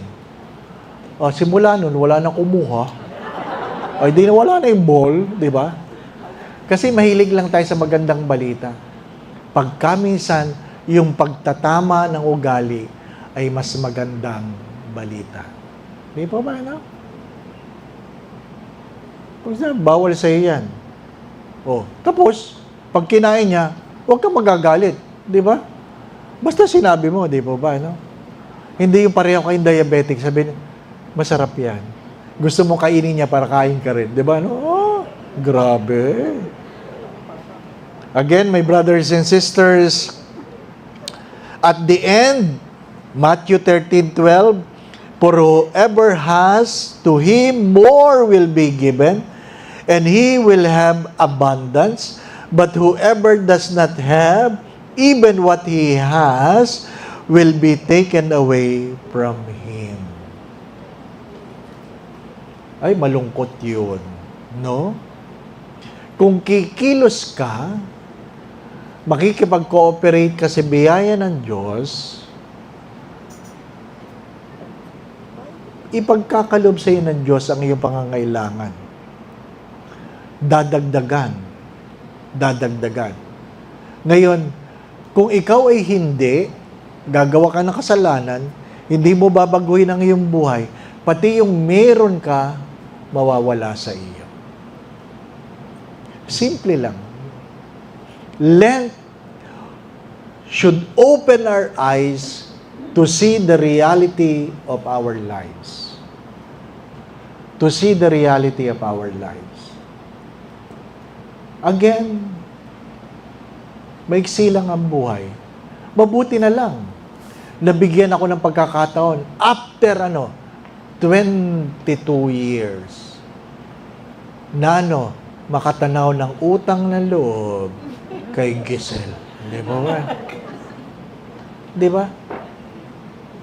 Simula nun, wala nang kumuha. Ay, di na wala na yung ball, di ba? Kasi mahilig lang tayo sa magandang balita. Pagkaminsan, yung pagtatama ng ugali ay mas magandang balita. Di po ba, no? Bawal sa iyo yan. Tapos, pag kinain niya, huwag kang magagalit. Di ba? Basta sinabi mo, di po ba, no? Hindi yung pareho kayong diabetic, sabihin, masarap yan. Gusto mo kainin niya para kain ka rin. Di ba, no? Grabe. Again, my brothers and sisters, at the end, Matthew 13:12, for whoever has, to him more will be given, and he will have abundance. But whoever does not have, even what he has, will be taken away from him. Ay, malungkot yun. No? Kung kikilos ka, makikipag-cooperate ka sa biyaya ng Diyos, ipagkakalob sa iyo ng Diyos ang iyong pangangailangan. Dadagdagan. Ngayon, kung ikaw ay hindi, gagawa ka ng kasalanan, hindi mo babaguhin ang iyong buhay, pati yung meron ka, mawawala sa iyo. Simple lang. Lent should open our eyes to see the reality of our lives. To see the reality of our lives. Again, maiksi lang ang buhay. Mabuti na lang, nabigyan ako ng pagkakataon after 22 years na makatanaw ng utang na loob kay Giselle. Di ba ba? Di ba?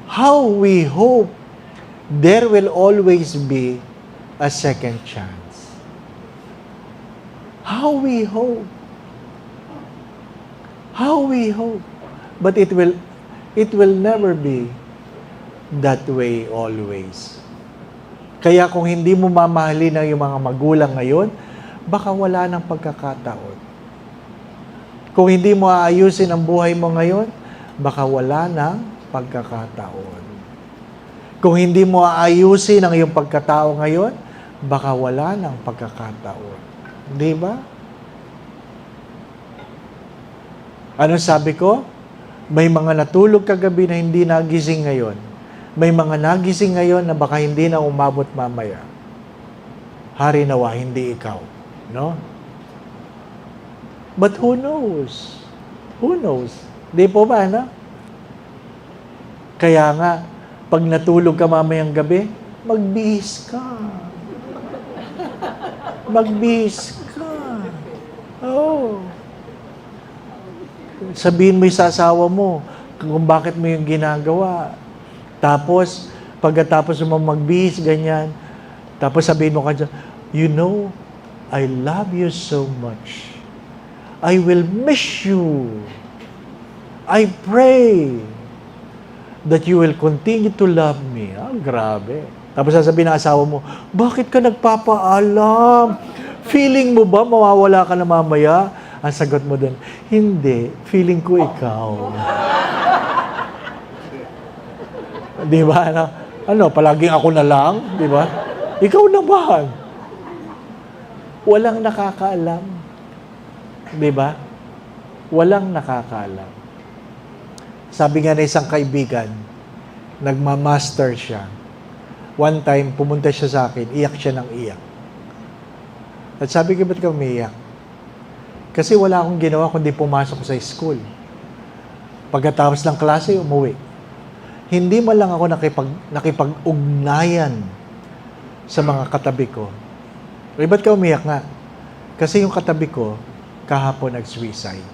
How we hope there will always be a second chance. How we hope. How we hope. But it will never be that way always. Kaya kung hindi mo mamahalin ang iyong mga magulang ngayon, baka wala ng pagkakataon. Kung hindi mo aayusin ang buhay mo ngayon, baka wala ng pagkakataon. Kung hindi mo aayusin ang iyong pagkatao ngayon, baka wala ng pagkakataon. Di ba? Anong sabi ko? May mga natulog kagabi na hindi nagising ngayon. May mga nagising ngayon na baka hindi na umabot mamaya. Hari nawa, hindi ikaw. No? But who knows? Who knows? Di po ba, no? Kaya nga, pag natulog ka mamayang gabi, magbihis ka. Magbihis ka. Oh. Sabihin mo yung sa asawa mo kung bakit mo yung ginagawa. Tapos, pagkatapos mo magbihis, ganyan. Tapos sabihin mo ka dyan, you know, I love you so much. I will miss you. I pray that you will continue to love me. Ah, grabe. Tapos sasabihin ng asawa mo, bakit ka nagpapaalam? Feeling mo ba mawawala ka na mamaya? Ang sagot mo dun, hindi. Feeling ko ikaw. Di ba? Palaging ako na lang? Di ba? Ikaw naman. Walang nakakaalam. Di ba? Walang nakakaalam. Sabi nga na isang kaibigan, nagmamaster siya. One time, pumunta siya sa akin, iyak siya ng iyak. At sabi ko, ba't ka umiiyak? Kasi wala akong ginawa kundi pumasok sa school. Pagkatapos ng klase, umuwi. Hindi man lang ako nakipag-ugnayan sa mga katabi ko. Ba't ka umiyak nga? Kasi yung katabi ko, kahapon nag-suicide.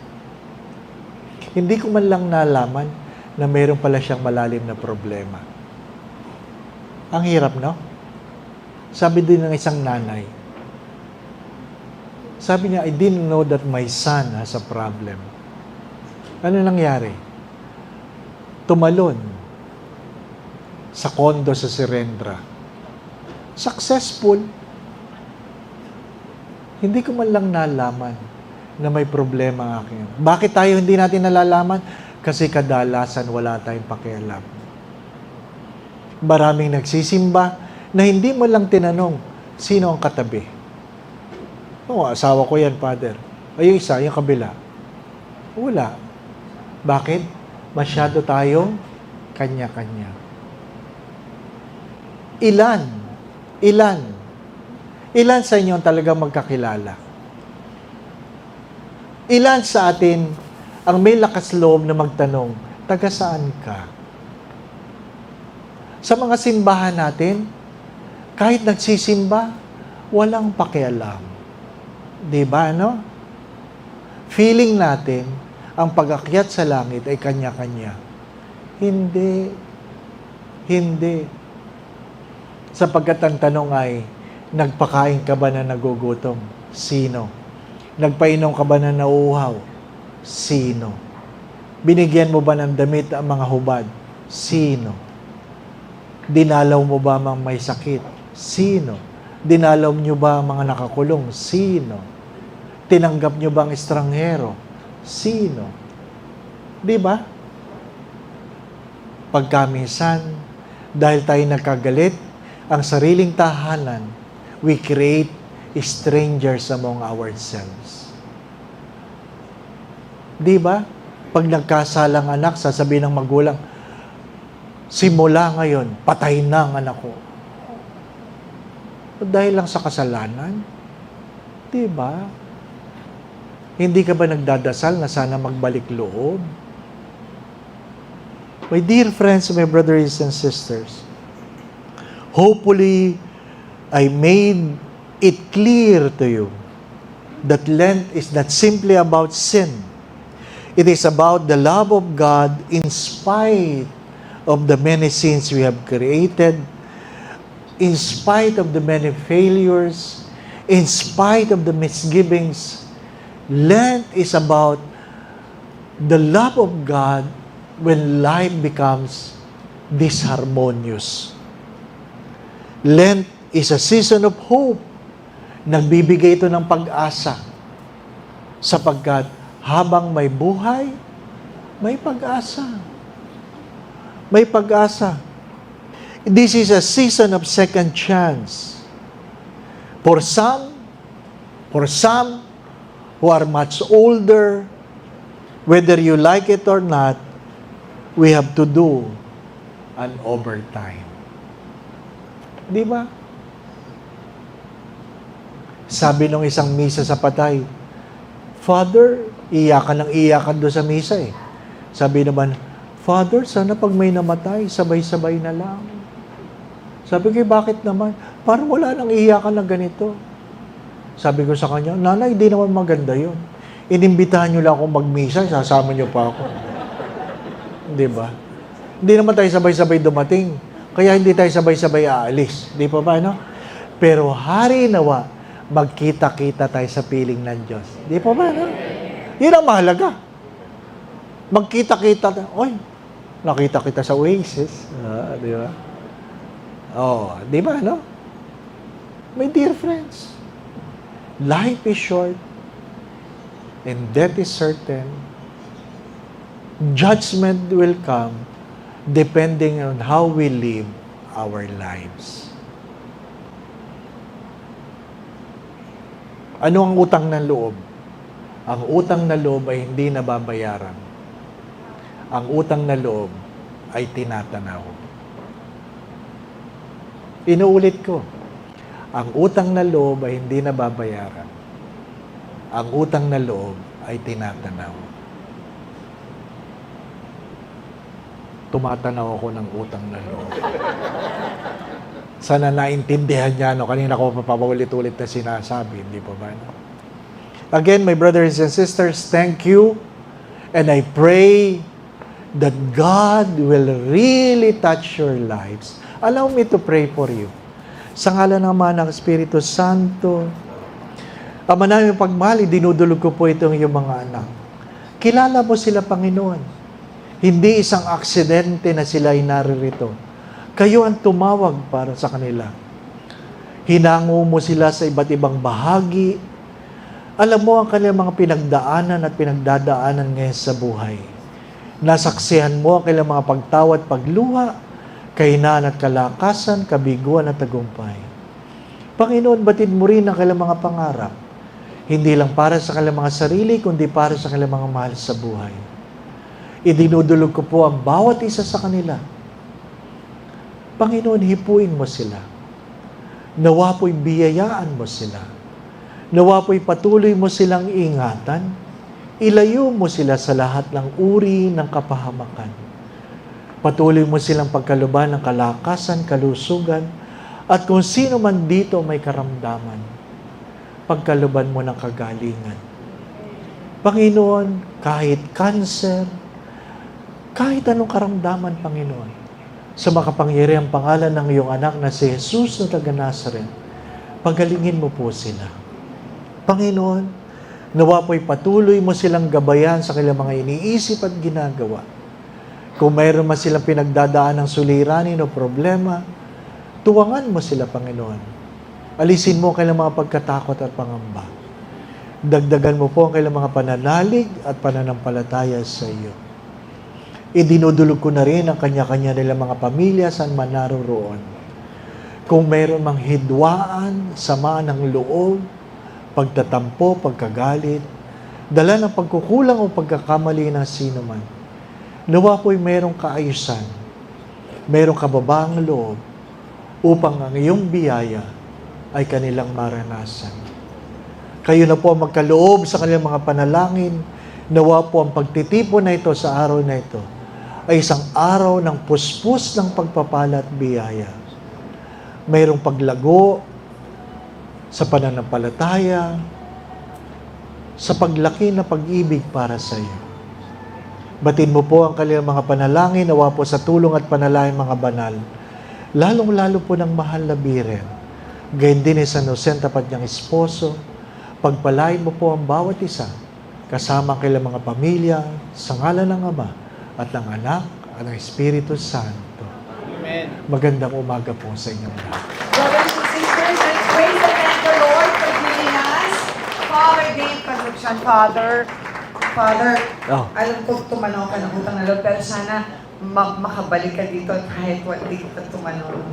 Hindi ko man lang nalaman na mayroon pala siyang malalim na problema. Ang hirap, no? Sabi din ng isang nanay, sabi niya, I didn't know that my son has a problem. Ano nangyari? Tumalon sa kondo sa Sirendra. Successful. Hindi ko man lang nalaman na may problema ang akin. Bakit tayo hindi natin nalalaman? Kasi kadalasan wala tayong pakialam. Maraming nagsisimba na hindi mo lang tinanong sino ang katabi. Oo, asawa ko yan, Father. Ay, yung isa, yung kabila. Wala. Bakit? Masyado tayong kanya-kanya. Ilan sa inyo talagang magkakilala? Ilan sa atin ang may lakas loob na magtanong, taga saan ka? Sa mga simbahan natin, kahit nagsisimba, walang pakialam. Diba, no? Feeling natin, ang pag-akyat sa langit ay kanya-kanya. Hindi. Sapagkat ang tanong ay, nagpakain ka ba na nagugutom? Sino? Nagpainom ka ba na nauuhaw? Sino? Binigyan mo ba ng damit ang mga hubad? Sino? Dinalaw mo ba ang may sakit? Sino? Dinalaw niyo ba ang mga nakakulong? Sino? Tinanggap niyo ba ang estranghero? Sino? Di ba? Pagkamisan, dahil tayo nagkagalit, ang sariling tahanan, we create strangers among ourselves. Di ba? Pag nagkasalang anak, sasabihin ng magulang, simula ngayon, patay na ang anak ko. Dahil lang sa kasalanan? Di ba? Hindi ka ba nagdadasal na sana magbalik loob? My dear friends, my brothers and sisters, hopefully, I made it clear to you that Lent is not simply about sin. It is about the love of God in spite of the many sins we have created, in spite of the many failures, in spite of the misgivings. Lent is about the love of God when life becomes disharmonious. Lent is a season of hope. Nagbibigay ito ng pag-asa. Sapagkat habang may buhay, may pag-asa. May pag-asa. This is a season of second chance. For some who are much older, whether you like it or not, we have to do an overtime. Di ba? Sabi nung isang misa sa patay, Father, iyakan doon sa misa eh. Sabi naman, Father, sana pag may namatay, sabay-sabay na lang. Sabi ko, bakit naman? Parang wala nang iyakan na ganito. Sabi ko sa kanya, Nanay, di naman maganda yun. Inimbitahan nyo lang akong magmisa, sasama nyo pa ako. Di ba? Hindi naman tayo sabay-sabay dumating. Kaya hindi tayo sabay-sabay aalis. Di pa ba, no? Pero hari nawa, magkita-kita tayo sa piling ng Diyos. Di pa ba, no? Yun ang mahalaga. Magkita-kita tayo. Oy, nakita kita sa Oasis. Di ba? Oh, di ba, no? My dear friends, life is short and death is certain. Judgment will come depending on how we live our lives. Ano ang utang ng loob? Ang utang na loob ay hindi nababayaran. Ang utang na loob ay tinatanaw. Inuulit ko, ang utang na loob ay hindi nababayaran. Ang utang na loob ay tinatanaw. Tumatanaw ako ng utang na loob. Sana naintindihan niya, no? Kanina ko papaulit-ulit na sinasabi, hindi pa ba? No? Again, my brothers and sisters, thank you. And I pray that God will really touch your lives. Allow me to pray for you. Sa ngalan naman ng Espiritu Santo, Ama namin pagmahal, dinudulog ko po itong iyong mga anak. Kilala mo sila, Panginoon. Hindi isang aksidente na sila ay naririto. Kayo ang tumawag para sa kanila. Hinango mo sila sa iba't ibang bahagi. Alam mo ang kanilang mga pinagdaanan at pinagdadaanan ngayon sa buhay. Nasaksihan mo ang kanilang mga pagtawad, pagluha, kahinaan at kalakasan, kabiguan at tagumpay. Panginoon, batid mo rin ang kanilang mga pangarap. Hindi lang para sa kanilang mga sarili, kundi para sa kanilang mga mahal sa buhay. Idinudulog ko po ang bawat isa sa kanila. Panginoon, hipuin mo sila. Nawa po'y biyayaan mo sila. Nawa po'y patuloy mo silang ingatan. Ilayo mo sila sa lahat ng uri ng kapahamakan. Patuloy mo silang pagkaluban ng kalakasan, kalusugan, at kung sino man dito may karamdaman, pagkaluban mo ng kagalingan. Panginoon, kahit cancer, kahit anong karamdaman, Panginoon, sa makapangyarihang pangalan ng iyong anak na si Jesus na taga Nazareth, pagalingin mo po sila. Panginoon, nawa po'y patuloy mo silang gabayan sa kanilang mga iniisip at ginagawa. Kung mayroon man silang pinagdadaan ng suliranin o problema, tuwangan mo sila, Panginoon. Alisin mo ang kanilang mga pagkatakot at pangamba. Dagdagan mo po ang kanilang mga pananalig at pananampalataya sa iyo. Idinudulog ko na rin ang kanya-kanya nilang mga pamilya saan man naroroon. Kung mayroon mang hidwaan, sama ng loob, pagtatampo, pagkagalit, dala ng pagkukulang o pagkakamali ng sino man, nawa po'y mayroong kaayusan, mayroong kababaang loob, upang ang iyong biyaya ay kanilang maranasan. Kayo na po ang magkaloob sa kanilang mga panalangin, nawa po ang pagtitipon na ito sa araw na ito ay isang araw ng puspos ng pagpapala at biyaya. Mayroong paglago sa pananampalataya, sa paglaki na pag-ibig para sa iyo. Batin mo po ang kanilang mga panalangin, nawa po sa tulong at panalangin mga banal, lalong-lalo po ng mahal na Biren. Gayon din ni San Jose, tapat niyang esposo, pagpalain mo po ang bawat isa, kasama ang kanilang mga pamilya, sa ngalan ng Ama, at ng Anak, at ng Espiritu Santo. Amen. Magandang umaga po sa inyong lahat. Brothers and sisters, let's praise and thank the Lord for giving us Father Dave Padruchan. Father, Oh. alam ko tumanaw ka ng utang na loob, pero sana makabalik ka dito at kahit hindi kita tumanong.